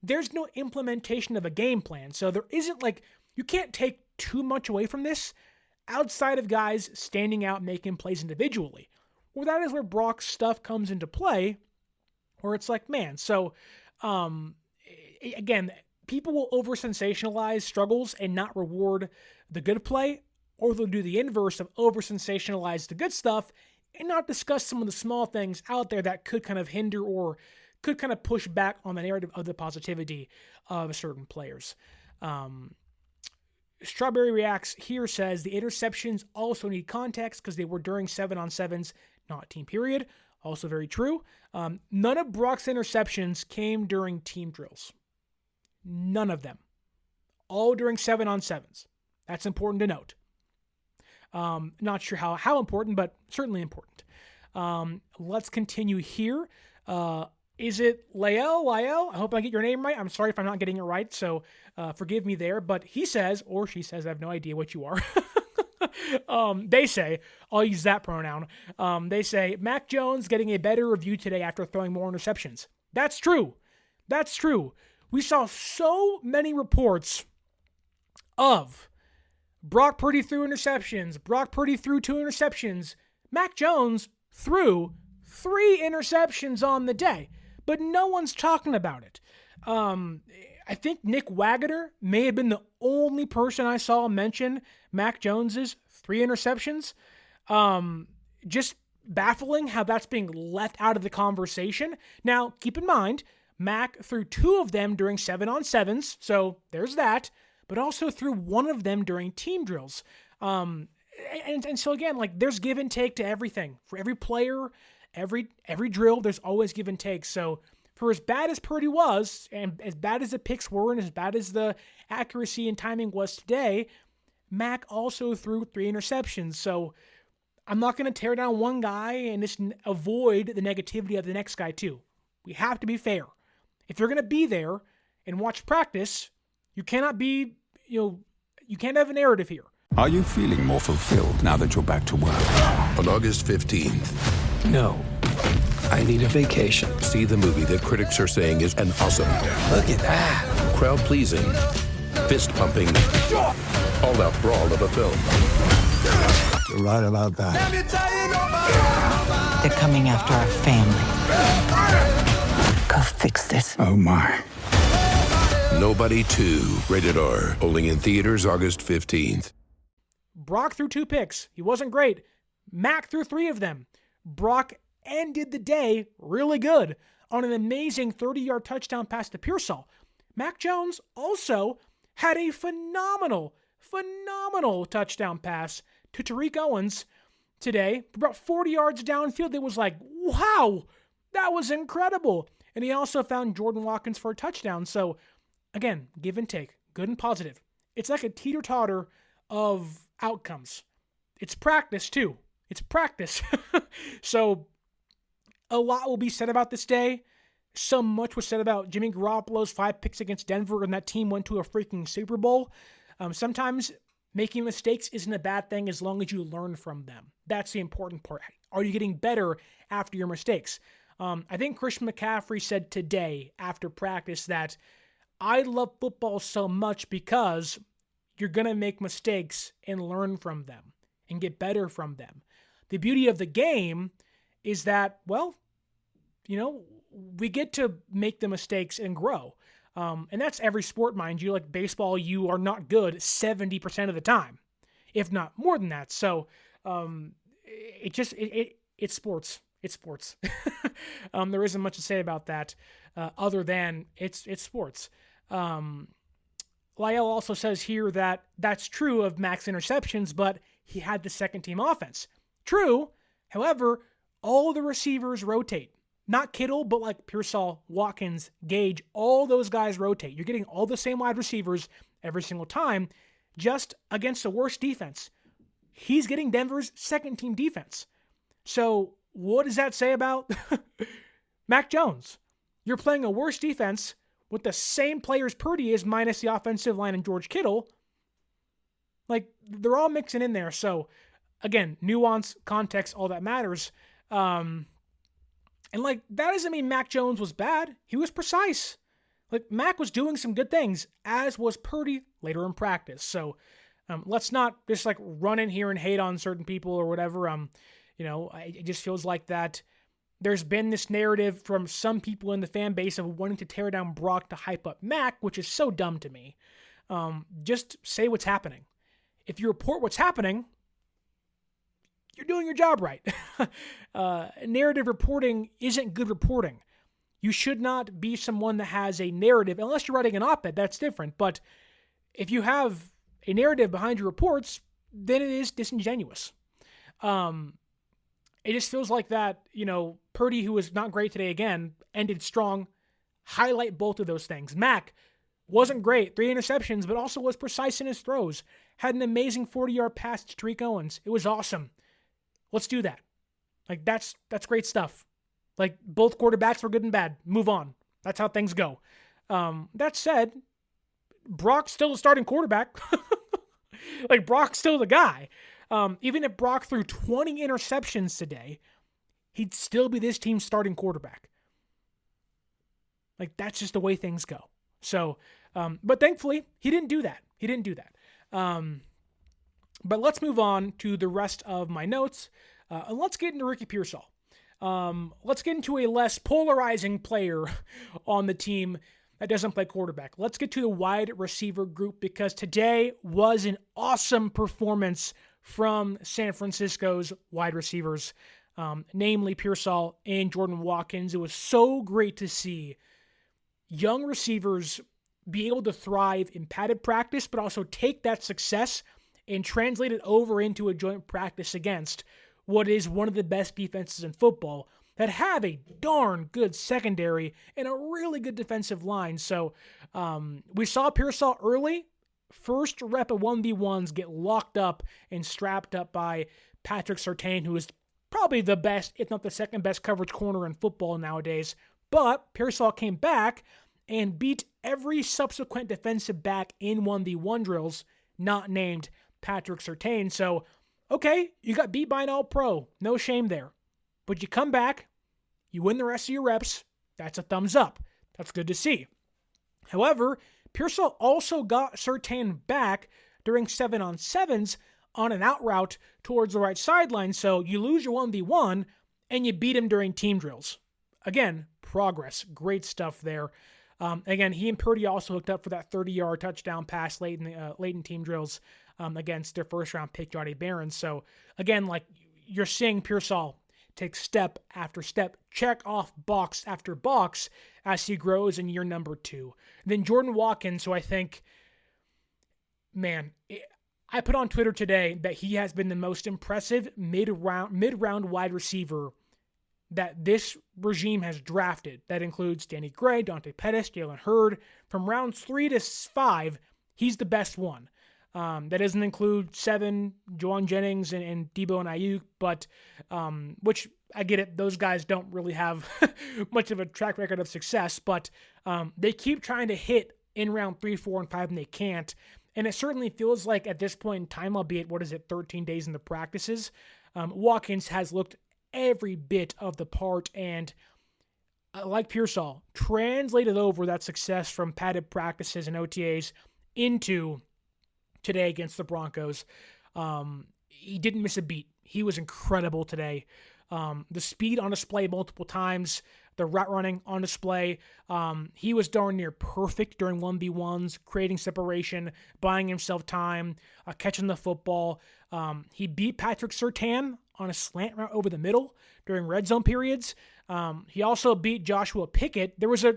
there's no implementation of a game plan. So there isn't you can't take too much away from this outside of guys standing out, making plays individually. Well, that is where Brock's stuff comes into play, where it's like, man, so again, people will over-sensationalize struggles and not reward the good play, or they'll do the inverse of over-sensationalize the good stuff and not discuss some of the small things out there that could kind of hinder or could kind of push back on the narrative of the positivity of certain players. Strawberry Reacts here says the interceptions also need context because they were during 7-on-7s, not team period. Also very true. None of Brock's interceptions came during team drills. None of them. All during 7-on-7s. That's important to note. Not sure how important, but certainly important. Let's continue here. Is it Lael? I hope I get your name right. I'm sorry if I'm not getting it right, so forgive me there. But he says, or she says, I have no idea what you are. They say, I'll use that pronoun. They say, Mac Jones getting a better review today after throwing more interceptions. That's true. That's true. We saw so many reports of Brock Purdy threw interceptions. Brock Purdy threw 2 interceptions. Mac Jones threw 3 interceptions on the day, but no one's talking about it. I think Nick Waggoner may have been the only person I saw mention Mac Jones's 3 interceptions. Just baffling how that's being left out of the conversation. Now, keep in mind, Mac threw 2 of them during 7-on-7s, so there's that, but also threw 1 of them during team drills. And so again, there's give and take to everything. For every player, every drill, there's always give and take. So for as bad as Purdy was, and as bad as the picks were, and as bad as the accuracy and timing was today, Mac also threw 3 interceptions. So I'm not going to tear down one guy and just avoid the negativity of the next guy too. We have to be fair. If you're going to be there and watch practice, you cannot be, you can't have a narrative here. Are you feeling more fulfilled now that you're back to work? On August 15th. No. I need a vacation. See the movie that critics are saying is an awesome, Look at that. crowd-pleasing, fist-pumping, all-out brawl of a film. You're right about that. They're coming after our family. Go fix this. Oh, my. Nobody 2, rated R, only in theaters August 15th. Brock threw 2 picks. He wasn't great. Mac threw 3 of them. Brock ended the day really good on an amazing 30-yard touchdown pass to Pearsall. Mac Jones also had a phenomenal touchdown pass to Tariq Owens today. About 40 yards downfield. It was like, wow, that was incredible. And he also found Jordan Watkins for a touchdown. So, again, give and take, good and positive. It's like a teeter-totter of outcomes. It's practice, too. It's practice. So, a lot will be said about this day. So much was said about Jimmy Garoppolo's 5 picks against Denver, and that team went to a freaking Super Bowl. Sometimes making mistakes isn't a bad thing as long as you learn from them. That's the important part. Are you getting better after your mistakes? I think Christian McCaffrey said today after practice that I love football so much because you're going to make mistakes and learn from them and get better from them. The beauty of the game is that, well, we get to make the mistakes and grow. And that's every sport, mind you. Like baseball, you are not good 70% of the time, if not more than that. So it's sports. It's sports. There isn't much to say about that other than it's sports. Lyle also says here that that's true of Mac's interceptions, but he had the second team offense. True. However, all the receivers rotate. Not Kittle, but like Pearsall, Watkins, Gage, all those guys rotate. You're getting all the same wide receivers every single time, just against a worse defense. He's getting Denver's second-team defense. So what does that say about Mac Jones? You're playing a worse defense with the same players Purdy is minus the offensive line and George Kittle. Like, they're all mixing in there. So, again, nuance, context, all that matters. And, like, that doesn't mean Mac Jones was bad. He was precise. Like, Mac was doing some good things, as was Purdy later in practice. So, let's not just, like, run in here and hate on certain people or whatever. It just feels like that there's been this narrative from some people in the fan base of wanting to tear down Brock to hype up Mac, which is so dumb to me. Just say what's happening. If you report what's happening, you're doing your job right. Narrative reporting isn't good reporting. You should not be someone that has a narrative, unless you're writing an op-ed, that's different. But if you have a narrative behind your reports, then it is disingenuous. It just feels like that, Purdy, who was not great today again, ended strong. Highlight both of those things. Mac wasn't great, 3 interceptions, but also was precise in his throws. Had an amazing 40-yard pass to Tariq Owens. It was awesome. Let's do that. Like, that's great stuff. Like, both quarterbacks were good and bad. Move on. That's how things go. That said, Brock's still the starting quarterback. Like, Brock's still the guy. Even if Brock threw 20 interceptions today, he'd still be this team's starting quarterback. Like, that's just the way things go. So, but thankfully, he didn't do that. But let's move on to the rest of my notes. And let's get into Ricky Pearsall. Let's get into a less polarizing player on the team that doesn't play quarterback. Let's get to the wide receiver group, because today was an awesome performance from San Francisco's wide receivers, namely Pearsall and Jordan Watkins. It was so great to see young receivers be able to thrive in padded practice, but also take that success and translate it over into a joint practice against what is one of the best defenses in football that have a darn good secondary and a really good defensive line. So we saw Pearsall early. First rep of 1v1s get locked up and strapped up by Patrick Surtain, who is probably the best, if not the second best coverage corner in football nowadays. But Pearsall came back and beat every subsequent defensive back in 1v1 drills, not named Patrick Surtain. So, okay, you got beat by an all-pro. No shame there. But you come back, you win the rest of your reps. That's a thumbs up. That's good to see. However, Pearsall also got Surtain back during 7-on-7s on an out route towards the right sideline. So you lose your 1v1 and you beat him during team drills. Again, progress. Great stuff there. Again, he and Purdy also hooked up for that 30-yard touchdown pass late in team drills against their first-round pick, Johnny Barron. So, again, like, you're seeing Pearsall take step after step, check off box after box as he grows in year number 2. Then Jordan Watkins, who I think, I put on Twitter today that he has been the most impressive mid-round wide receiver that this regime has drafted. That includes Danny Gray, Dante Pettis, Jalen Hurd. From rounds 3 to 5, he's the best one. That doesn't include 7, Jauan Jennings and Debo and Aiyuk, but which I get it, those guys don't really have much of a track record of success, but they keep trying to hit in round 3, 4, and 5, and they can't. And it certainly feels like at this point in time, albeit, 13 days in the practices, Watkins has looked every bit of the part, and like Pearsall, translated over that success from padded practices and OTAs into today against the Broncos. He didn't miss a beat. He was incredible today. The speed on display multiple times, the route running on display. He was darn near perfect during 1v1s, creating separation, buying himself time, catching the football. He beat Patrick Surtain on a slant route over the middle during red zone periods. He also beat Joshua Pickett. There was a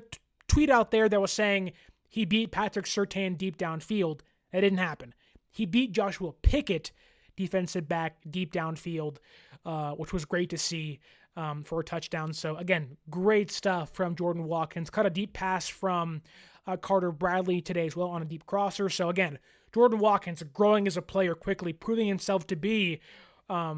tweet out there that was saying he beat Patrick Surtain deep downfield. That didn't happen. He beat Joshua Pickett, defensive back, deep downfield, which was great to see. for a touchdown. So again, great stuff from Jordan Watkins. Caught a deep pass from Carter Bradley today as well on a deep crosser. So again, Jordan Watkins growing as a player quickly, proving himself to be, I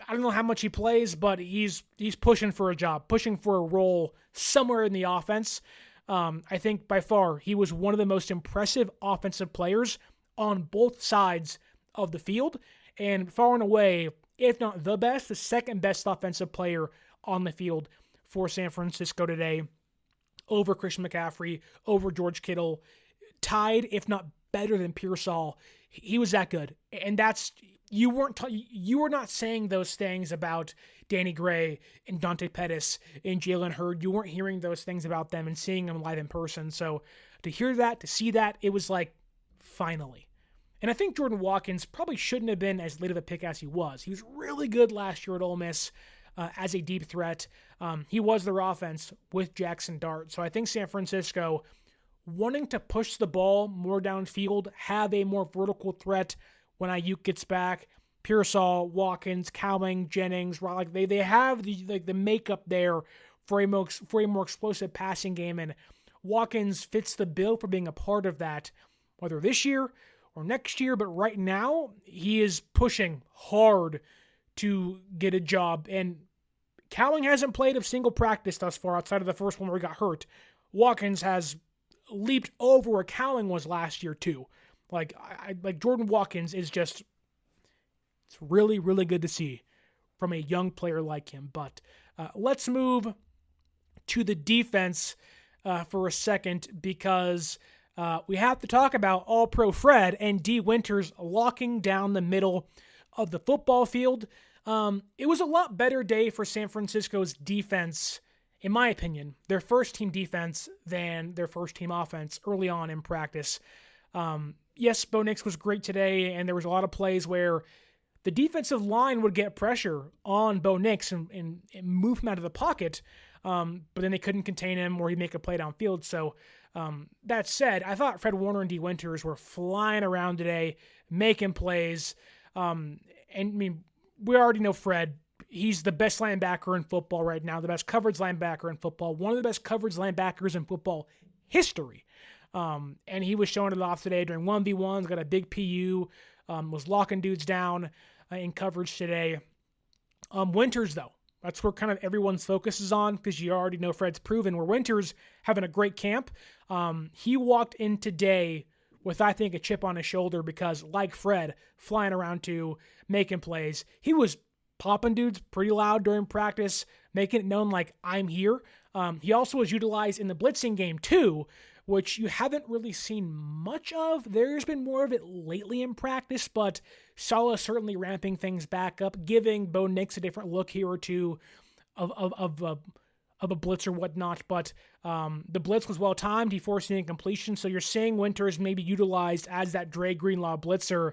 don't know how much he plays, but he's pushing for a job, pushing for a role somewhere in the offense. I think by far he was one of the most impressive offensive players on both sides of the field, and far and away, if not the best, the second best offensive player on the field for San Francisco today, over Christian McCaffrey, over George Kittle, tied, if not better than Pearsall. He was that good. And that's, you were not saying those things about Danny Gray and Dante Pettis and Jalen Hurd. You weren't hearing those things about them and seeing them live in person. So to hear that, to see that, it was like, finally. And I think Jordan Watkins probably shouldn't have been as late of a pick as he was. He was really good last year at Ole Miss as a deep threat. He was their offense with Jackson Dart. So I think San Francisco, wanting to push the ball more downfield, have a more vertical threat when Aiyuk gets back, Pearsall, Watkins, Cowling, Jennings, like they have the makeup there for a more explosive passing game, and Watkins fits the bill for being a part of that, whether this year or next year, but right now, he is pushing hard to get a job. And Cowling hasn't played a single practice thus far outside of the first one where he got hurt. Watkins has leaped over where Cowling was last year too. Like Jordan Watkins is just, it's really, really good to see from a young player like him. But let's move to the defense for a second, because we have to talk about All-Pro Fred and D. Winters locking down the middle of the football field. It was a lot better day for San Francisco's defense, in my opinion, their first-team defense than their first-team offense early on in practice. Yes, Bo Nix was great today, and there was a lot of plays where the defensive line would get pressure on Bo Nix and move him out of the pocket, but then they couldn't contain him or he'd make a play downfield. So that said, I thought Fred Warner and D. Winters were flying around today, making plays. And I mean, we already know Fred. He's the best linebacker in football right now, the best coverage linebacker in football, one of the best coverage linebackers in football history. And he was showing it off today during 1v1s, got a big PU, was locking dudes down in coverage today. Winters, though, that's where kind of everyone's focus is on, because you already know Fred's proven, where Winters having a great camp. He walked in today with, I think, a chip on his shoulder, because like Fred, flying around to making plays, he was popping dudes pretty loud during practice, making it known like, I'm here. He also was utilized in the blitzing game too, which you haven't really seen much of. There's been more of it lately in practice, but Saleh certainly ramping things back up, giving Bo Nix a different look here or two of a blitz or whatnot. But the blitz was well timed. He forced an incompletion, so you're seeing Winters maybe utilized as that Dre Greenlaw blitzer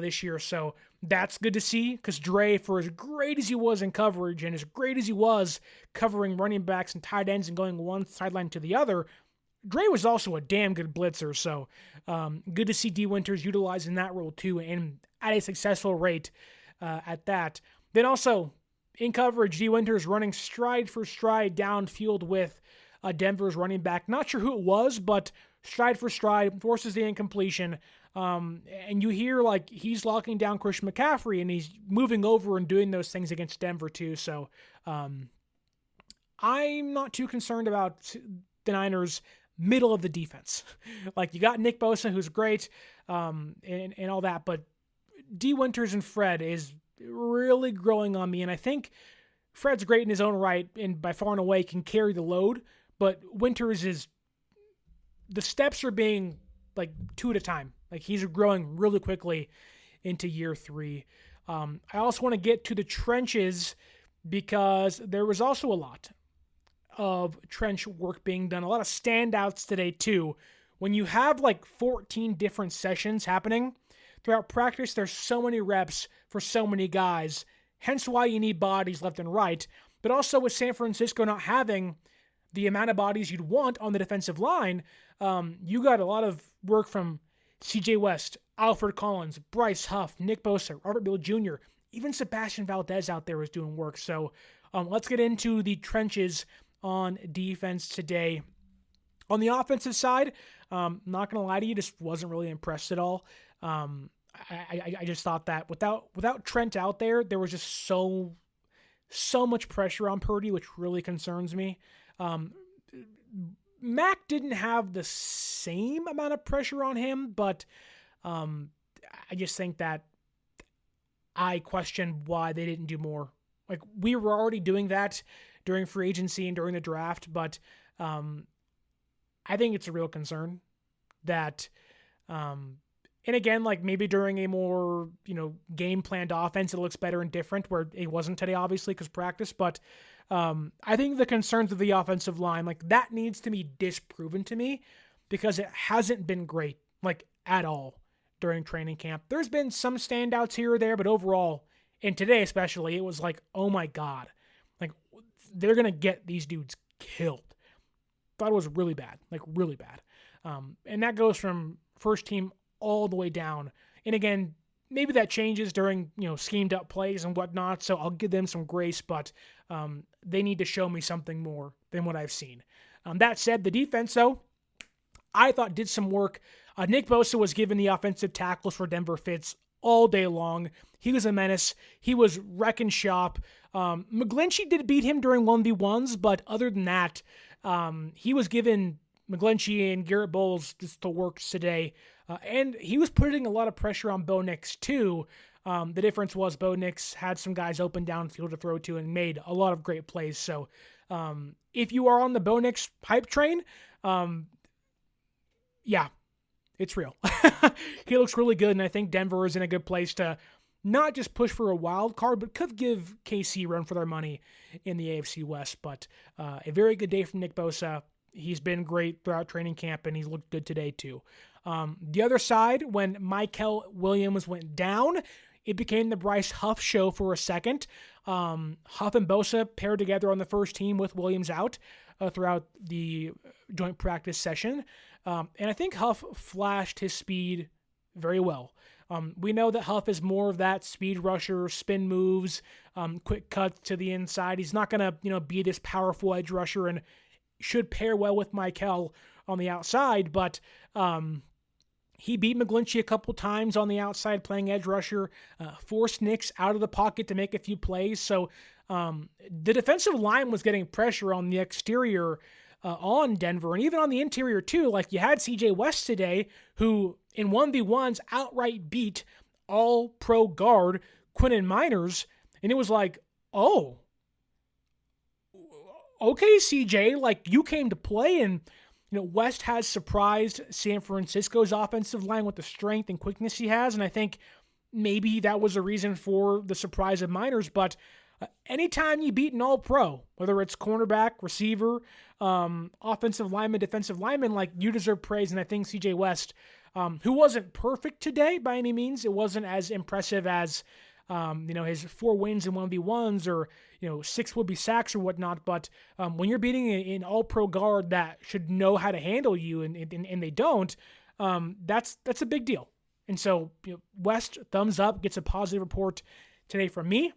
this year. So that's good to see, because Dre, for as great as he was in coverage and as great as he was covering running backs and tight ends and going one sideline to the other, Dre was also a damn good blitzer, so good to see D. Winters utilizing that role too, and at a successful rate at that. Then also, in coverage, D. Winters running stride for stride downfield with Denver's running back. Not sure who it was, but stride for stride, forces the incompletion. And you hear like he's locking down Christian McCaffrey, and he's moving over and doing those things against Denver too. So I'm not too concerned about the Niners' middle of the defense. Like, you got Nick Bosa, who's great, and all that, but D. Winters and Fred is really growing on me, and I think Fred's great in his own right and by far and away can carry the load, but Winters is, the steps are being like 2 at a time. Like, he's growing really quickly into year 3. I also want to get to the trenches, because there was also a lot of trench work being done, a lot of standouts today too. When you have like 14 different sessions happening throughout practice, there's so many reps for so many guys, hence why you need bodies left and right. But also with San Francisco not having the amount of bodies you'd want on the defensive line, you got a lot of work from CJ West, Alfred Collins, Bryce Huff, Nick Bosa, Robert Bill Jr., even Sebastian Valdez out there was doing work. So let's get into the trenches on defense today. On the offensive side, not going to lie to you, just wasn't really impressed at all. I just thought that without Trent out there, there was just so much pressure on Purdy, which really concerns me. Mac didn't have the same amount of pressure on him, but I just think that I question why they didn't do more. Like, we were already doing that during free agency and during the draft, but I think it's a real concern that, and again, like maybe during a more, game planned offense, it looks better and different, where it wasn't today, obviously, because practice, but I think the concerns of the offensive line, like that needs to be disproven to me, because it hasn't been great, like at all during training camp. There's been some standouts here or there, but overall, and today especially, it was like, oh my God, like they're going to get these dudes killed. Thought it was really bad, like really bad. And that goes from first team all the way down. And again, maybe that changes during, schemed up plays and whatnot, so I'll give them some grace, but they need to show me something more than what I've seen. That said, the defense, though, I thought did some work. Nick Bosa was given the offensive tackles for Denver fits all day long. He was a menace. He was wrecking shop. McGlinchey did beat him during 1v1s, but other than that, he was given McGlinchey and Garrett Bowles just the works today. And he was putting a lot of pressure on Bo Nix, too. The difference was Bo Nix had some guys open downfield to throw to and made a lot of great plays. So if you are on the Bo Nix hype train, yeah, it's real. He looks really good, and I think Denver is in a good place to not just push for a wild card, but could give KC a run for their money in the AFC West. But a very good day from Nick Bosa. He's been great throughout training camp, and he's looked good today too. The other side, when Michael Williams went down, it became the Bryce Huff show for a second. Huff and Bosa paired together on the first team with Williams out throughout the joint practice session. And I think Huff flashed his speed very well. We know that Huff is more of that speed rusher, spin moves, quick cuts to the inside. He's not going to, be this powerful edge rusher and should pair well with Michael on the outside, but he beat McGlinchey a couple times on the outside playing edge rusher, forced Nix out of the pocket to make a few plays. So the defensive line was getting pressure on the exterior on Denver, and even on the interior too. Like, you had CJ West today, who in 1v1s outright beat all-pro guard Quinton Miners, and it was like, oh, okay, CJ, like, you came to play. And West has surprised San Francisco's offensive line with the strength and quickness he has, and I think maybe that was a reason for the surprise of Miners. But anytime you beat an all-pro, whether it's cornerback, receiver, offensive lineman, defensive lineman, like, you deserve praise. And I think CJ West, who wasn't perfect today by any means, it wasn't as impressive as his 4 wins in 1v1s or 6 would-be sacks or whatnot. But when you're beating an all-pro guard that should know how to handle you and they don't, that's a big deal. And so West, thumbs up, gets a positive report today from me.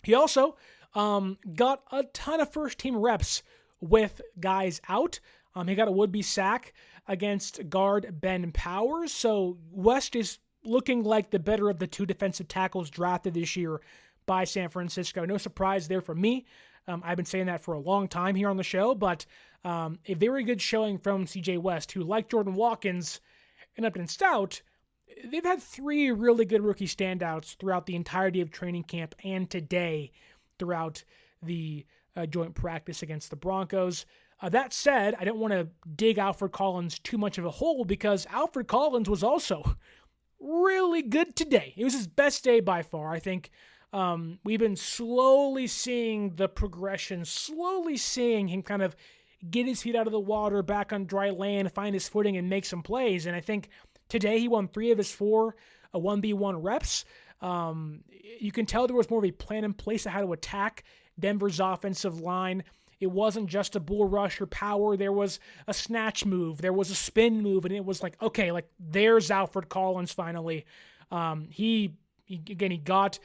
He also got a ton of first-team reps with guys out. He got a would-be sack against guard Ben Powers. So West is looking like the better of the 2 defensive tackles drafted this year by San Francisco. No surprise there for me. I've been saying that for a long time here on the show, but a very good showing from CJ West, who, like Jordan Watkins and Upton Stout, they've had 3 really good rookie standouts throughout the entirety of training camp and today throughout the joint practice against the Broncos. That said, I don't want to dig Alfred Collins too much of a hole, because Alfred Collins was also really good today. It was his best day by far. I think we've been slowly seeing the progression, slowly seeing him kind of get his feet out of the water, back on dry land, find his footing, and make some plays. And I think today he won 3 of his 4 1v1 reps. You can tell there was more of a plan in place of how to attack Denver's offensive line. It wasn't just a bull rush or power. There was a snatch move. There was a spin move. And it was like, okay, like, there's Alfred Collins finally. He got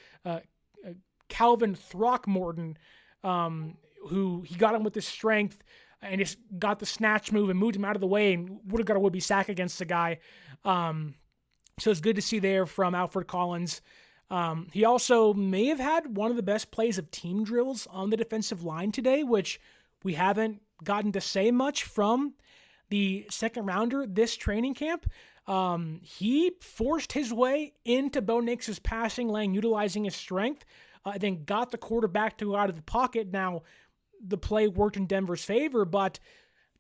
Calvin Throckmorton who he got him with his strength and just got the snatch move and moved him out of the way and would have got a would-be sack against the guy. So it's good to see there from Alfred Collins. He also may have had one of the best plays of team drills on the defensive line today, which we haven't gotten to say much from the second rounder this training camp. He forced his way into Bo Nix's passing lane, utilizing his strength, then got the quarterback to go out of the pocket. Now, the play worked in Denver's favor, but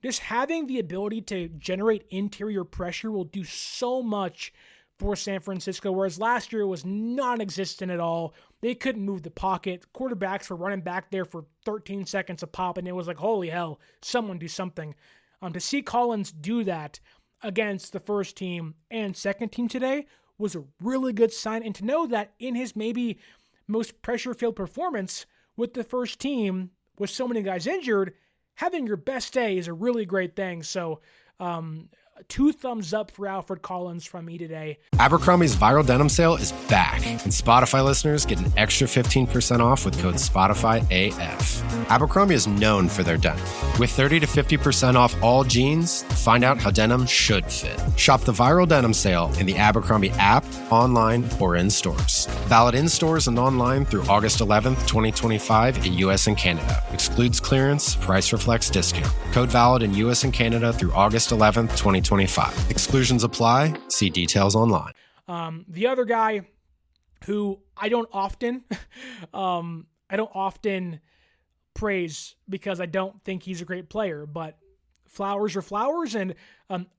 just having the ability to generate interior pressure will do so much for San Francisco, whereas last year it was non-existent at all. They couldn't move the pocket. Quarterbacks were running back there for 13 seconds a pop, and it was like, holy hell, someone do something. To see Collins do that against the first team and second team today was a really good sign, and to know that in his maybe most pressure-filled performance with the first team, with so many guys injured, having your best day is a really great thing. So, 2 thumbs up for Alfred Collins from me today. Abercrombie's viral denim sale is back, and Spotify listeners get an extra 15% off with code SPOTIFYAF. Abercrombie is known for their denim. With 30 to 50% off all jeans, find out how denim should fit. Shop the viral denim sale in the Abercrombie app, online, or in stores. Valid in stores and online through August 11th, 2025 in U.S. and Canada. Excludes clearance, price reflects discount. Code valid in U.S. and Canada through August 11th, 2025. Exclusions apply. See details online. The other guy who I don't often praise because I don't think he's a great player, but flowers are flowers, and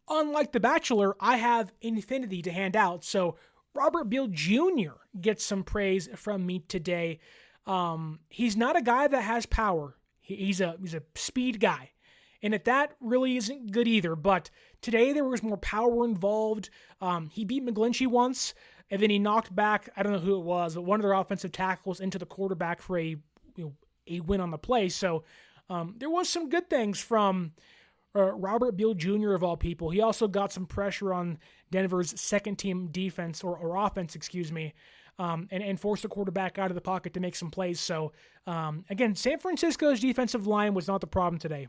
unlike The Bachelor, I have infinity to hand out. So Robert Beal Jr. gets some praise from me today. He's not a guy that has power. He's a speed guy. And that really isn't good either. But today there was more power involved. He beat McGlinchey once, and then he knocked back, I don't know who it was, but one of their offensive tackles into the quarterback for a win on the play. So there was some good things from Robert Beal Jr. of all people. He also got some pressure on Denver's second team defense or offense, and forced the quarterback out of the pocket to make some plays. So again, San Francisco's defensive line was not the problem today.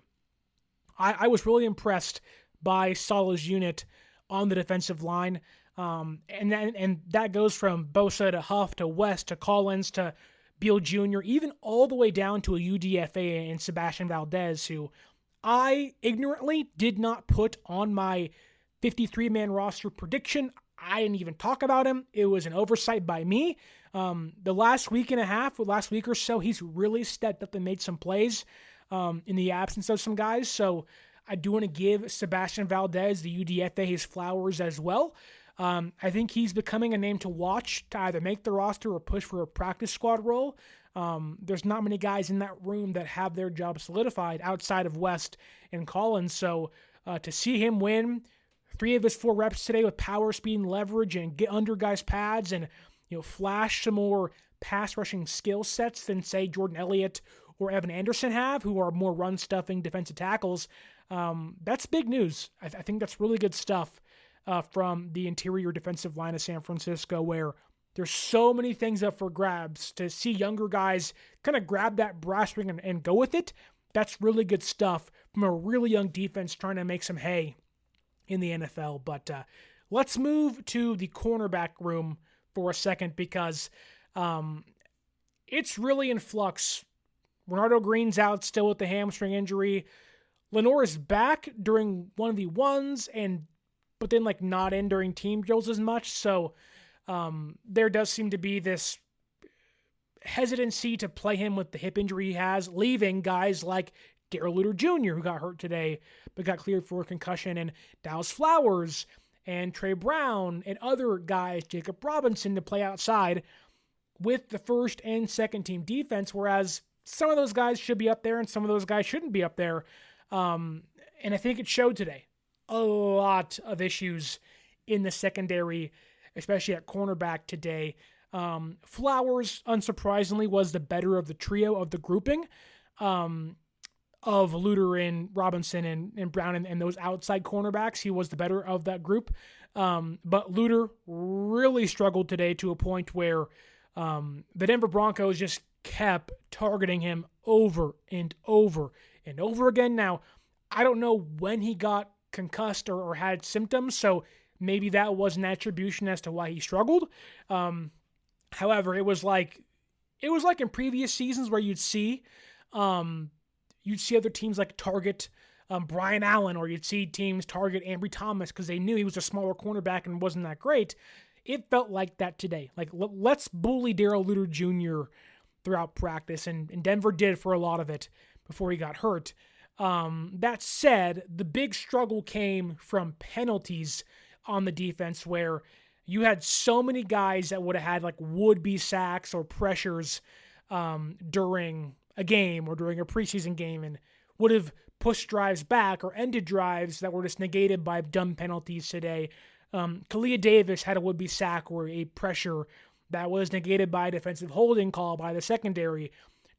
I was really impressed by Saleh's unit on the defensive line. And that goes from Bosa to Huff to West to Collins to Beal Jr., even all the way down to a UDFA and Sebastian Valdez, who I ignorantly did not put on my 53-man roster prediction. I didn't even talk about him. It was an oversight by me. The last week or so, he's really stepped up and made some plays in the absence of some guys. So I do want to give Sebastian Valdez, the UDFA, his flowers as well. I think he's becoming a name to watch to either make the roster or push for a practice squad role. There's not many guys in that room that have their job solidified outside of West and Collins. So to see him win 3 of his 4 reps today with power, speed, and leverage, and get under guys' pads and flash some more pass rushing skill sets than, say, Jordan Elliott or Evan Anderson have, who are more run-stuffing defensive tackles, that's big news. I think that's really good stuff from the interior defensive line of San Francisco, where there's so many things up for grabs. To see younger guys kind of grab that brass ring and go with it, that's really good stuff from a really young defense trying to make some hay in the NFL. But let's move to the cornerback room for a second, because it's really in flux. Renardo Green's out still with the hamstring injury. Lenore is back during 1v1s, but then not in during team drills as much. So there does seem to be this hesitancy to play him with the hip injury he has, leaving guys like Darrell Luter Jr., who got hurt today but got cleared for a concussion, and Dallas Flowers and Trey Brown and other guys, Jacob Robinson, to play outside with the first and second team defense, whereas some of those guys should be up there and some of those guys shouldn't be up there. And I think it showed today. A lot of issues in the secondary, especially at cornerback today. Flowers, unsurprisingly, was the better of the trio of the grouping of Luter and Robinson and Brown and those outside cornerbacks. He was the better of that group. But Luter really struggled today to a point where the Denver Broncos just kept targeting him over and over and over again. Now, I don't know when he got concussed or had symptoms, so maybe that was an attribution as to why he struggled. However, it was like in previous seasons where you'd see other teams like target Brian Allen, or you'd see teams target Ambry Thomas because they knew he was a smaller cornerback and wasn't that great. It felt like that today. Like, let's bully Darrell Luter Jr. throughout practice, and Denver did for a lot of it before he got hurt. That said, the big struggle came from penalties on the defense, where you had so many guys that would have had like would-be sacks or pressures during a game or during a preseason game, and would have pushed drives back or ended drives that were just negated by dumb penalties today. Kalia Davis had a would-be sack or a pressure that was negated by a defensive holding call by the secondary.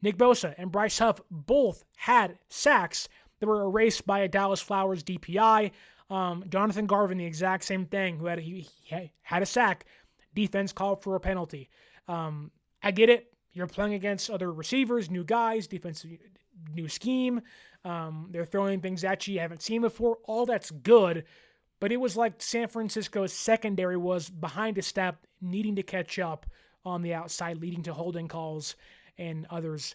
Nick Bosa and Bryce Huff both had sacks that were erased by a Dallas Flowers DPI. Jonathan Garvin, the exact same thing, who had a sack. Defense called for a penalty. I get it. You're playing against other receivers, new guys, defense, new scheme. They're throwing things at you haven't seen before. All that's good. But it was like San Francisco's secondary was behind a step, needing to catch up on the outside, leading to holding calls and others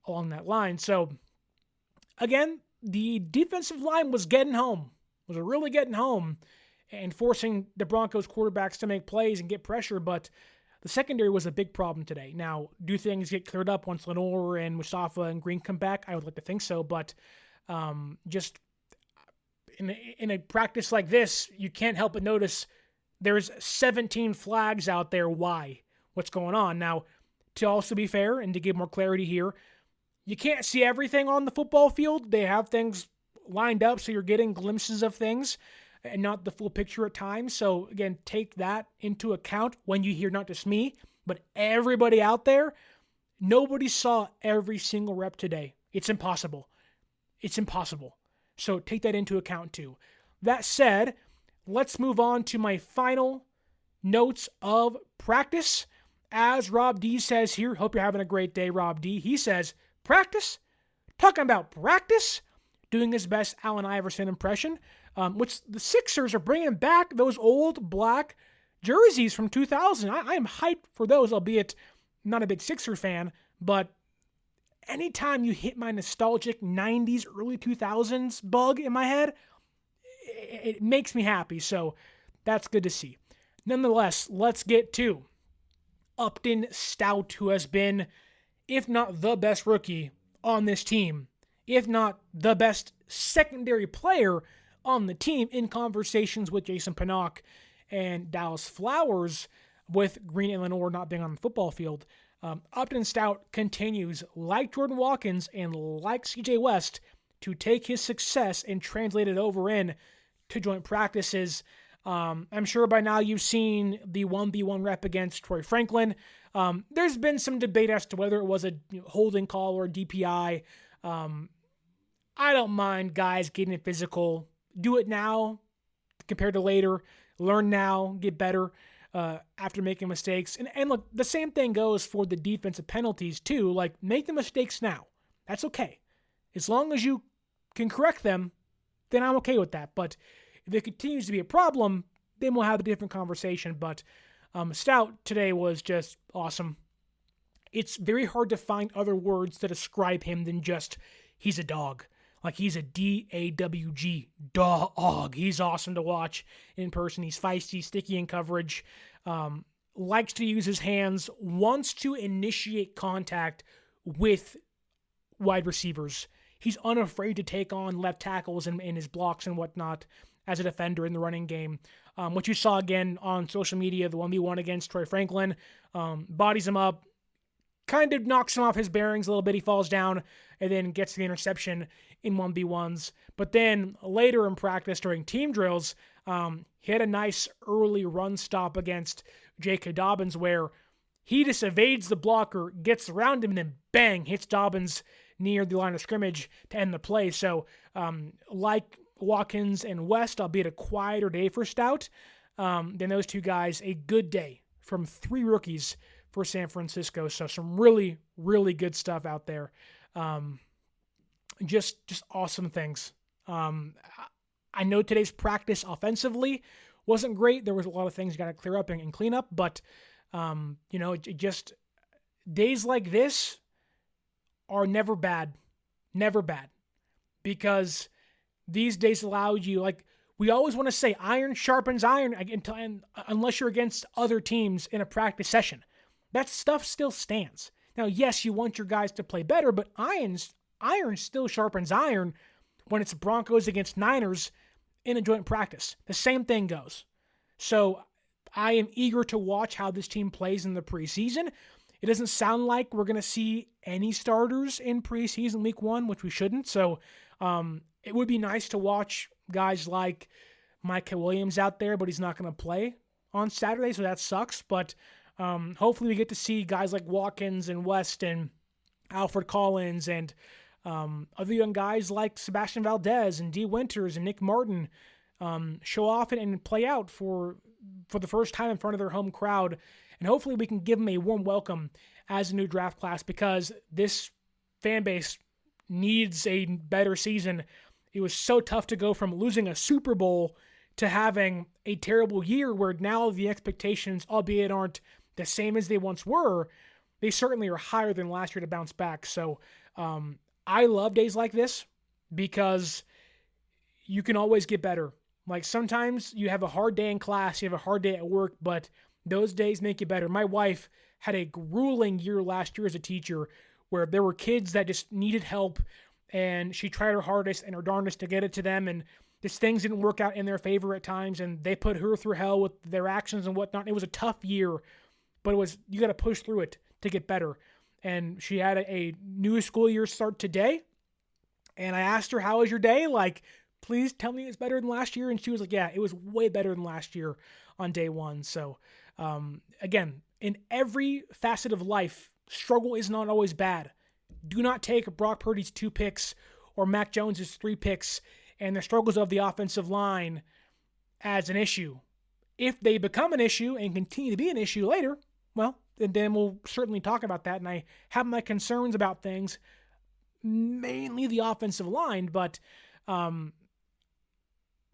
along that line. So, again, the defensive line was really getting home and forcing the Broncos quarterbacks to make plays and get pressure, but the secondary was a big problem today. Now, do things get cleared up once Lenore and Mustafa and Green come back? I would like to think so, but just in a practice like this, you can't help but notice there's 17 flags out there. Why? What's going on? Now, to also be fair and to give more clarity here, you can't see everything on the football field. They have things lined up, so you're getting glimpses of things and not the full picture at times. So, again, take that into account when you hear not just me, but everybody out there. Nobody saw every single rep today. It's impossible. It's impossible. So take that into account too. That said, let's move on to my final notes of practice. As Rob D says here, hope you're having a great day, Rob D. He says, practice? Talking about practice? Doing his best Allen Iverson impression, which the Sixers are bringing back those old black jerseys from 2000. I am hyped for those, albeit not a big Sixer fan, but anytime you hit my nostalgic 90s, early 2000s bug in my head, it makes me happy. So that's good to see. Nonetheless, let's get to Upton Stout, who has been, if not the best rookie on this team, if not the best secondary player on the team, in conversations with Jason Pinnock and Dallas Flowers, with Green and Lenore not being on the football field. Upton Stout continues, like Jordan Watkins and like CJ West, to take his success and translate it over in to joint practices. I'm sure by now you've seen the 1v1 rep against Troy Franklin. There's been some debate as to whether it was a holding call or a DPI. I don't mind guys getting physical. Do it now compared to later. Learn now, get better after making mistakes. And look, the same thing goes for the defensive penalties too. Like, make the mistakes now. That's okay. As long as you can correct them, then I'm okay with that. But if it continues to be a problem, then we'll have a different conversation. But Stout today was just awesome. It's very hard to find other words to describe him than just he's a dog. Like, he's a D-A-W-G, dog. He's awesome to watch in person. He's feisty, sticky in coverage, likes to use his hands, wants to initiate contact with wide receivers. He's unafraid to take on left tackles and his blocks and whatnot as a defender in the running game. What you saw again on social media, the 1v1 against Troy Franklin, bodies him up, kind of knocks him off his bearings a little bit. He falls down and then gets the interception in 1v1s. But then later in practice during team drills, he had a nice early run stop against J.K. Dobbins where he just evades the blocker, gets around him, and then bang, hits Dobbins near the line of scrimmage to end the play. So like Watkins and West, albeit a quieter day for Stout, then those two guys, a good day from three rookies for San Francisco. So some really, really good stuff out there. Just awesome things. I know today's practice offensively wasn't great. There was a lot of things you got to clear up and clean up, but just days like this are never bad, because these days allow you, like we always want to say, iron sharpens iron, unless you're against other teams in a practice session. That stuff still stands. Now, yes, you want your guys to play better, but iron still sharpens iron when it's Broncos against Niners in a joint practice. The same thing goes. So I am eager to watch how this team plays in the preseason. It doesn't sound like we're going to see any starters in preseason week 1, which we shouldn't. So it would be nice to watch guys like Micah Williams out there, but he's not going to play on Saturday, so that sucks. But hopefully we get to see guys like Watkins and West and Alfred Collins and other young guys like Sebastian Valdez and D. Winters and Nick Martin show off and play out for the first time in front of their home crowd. And hopefully we can give them a warm welcome as a new draft class, because this fan base needs a better season. It was so tough to go from losing a Super Bowl to having a terrible year, where now the expectations, albeit aren't the same as they once were, they certainly are higher than last year to bounce back. So I love days like this, because you can always get better. Like sometimes you have a hard day in class, you have a hard day at work, but those days make you better. My wife had a grueling year last year as a teacher, where there were kids that just needed help, and she tried her hardest and her darndest to get it to them, and just things didn't work out in their favor at times, and they put her through hell with their actions and whatnot. It was a tough year, but you got to push through it to get better. And she had a new school year start today, and I asked her, how was your day? Like, please tell me it's better than last year. And she was like, yeah, it was way better than last year on day 1. So again, in every facet of life, struggle is not always bad. Do not take Brock Purdy's 2 picks or Mac Jones's 3 picks and the struggles of the offensive line as an issue. If they become an issue and continue to be an issue later, well, then we'll certainly talk about that. And I have my concerns about things, mainly the offensive line, but I'm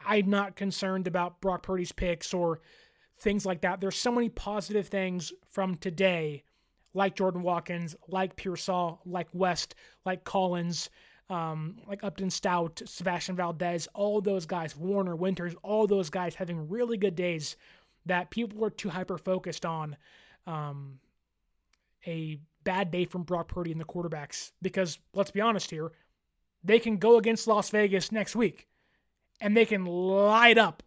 not concerned about Brock Purdy's picks or things like that. There's so many positive things from today, like Jordan Watkins, like Pearsall, like West, like Collins, like Upton Stout, Sebastian Valdez, all those guys, Warner, Winters, all those guys having really good days that people are too hyper-focused on a bad day from Brock Purdy and the quarterbacks. Because, let's be honest here, they can go against Las Vegas next week, and they can light up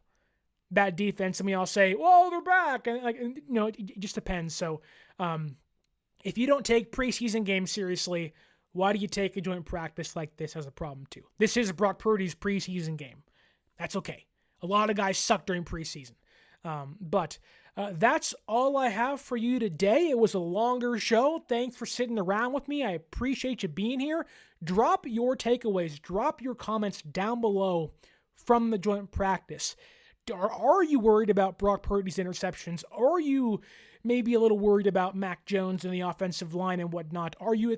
that defense, and we all say, "Whoa, they're back!" And it just depends. So, if you don't take preseason games seriously, why do you take a joint practice like this as a problem too? This is Brock Purdy's preseason game. That's okay. A lot of guys suck during preseason, but that's all I have for you today. It was a longer show. Thanks for sitting around with me. I appreciate you being here. Drop your takeaways. Drop your comments down below from the joint practice. Are you worried about Brock Purdy's interceptions? Are you maybe a little worried about Mac Jones and the offensive line and whatnot? Are you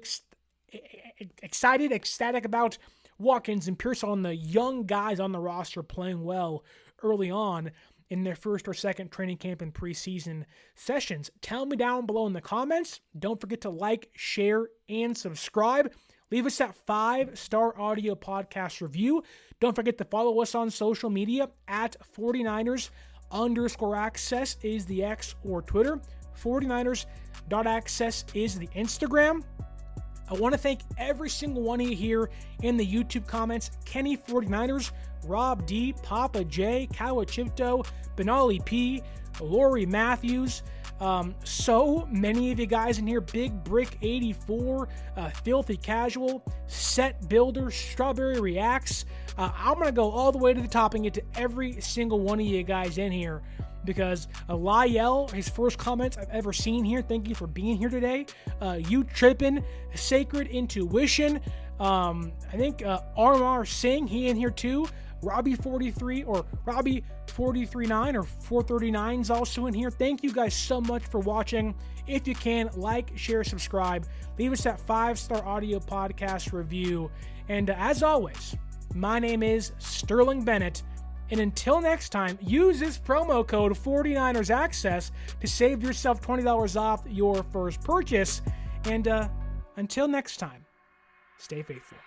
excited, ecstatic about Watkins and Pearsall and the young guys on the roster playing well early on in their first or second training camp and preseason sessions? Tell me down below in the comments. Don't forget to like, share, and subscribe. Leave us that 5-star audio podcast review. Don't forget to follow us on social media at 49ers_access is the X or Twitter. 49ers.access is the Instagram. I want to thank every single one of you here in the YouTube comments. Kenny 49ers, Rob D, Papa J, Kawachipto, Benali P, Lori Matthews, so many of you guys in here. Big Brick 84, Filthy Casual, Set Builder, Strawberry Reacts. I'm going to go all the way to the top and get to every single one of you guys in here, because Lyell, his first comments I've ever seen here. Thank you for being here today. You Trippin', Sacred Intuition. I think Armar Singh, he in here too. Robbie43 or Robbie439 or 439 is also in here. Thank you guys so much for watching. If you can, like, share, subscribe. Leave us that 5-star audio podcast review. And as always, my name is Sterling Bennett. And until next time, use this promo code 49ers Access to save yourself $20 off your first purchase. And until next time, stay faithful.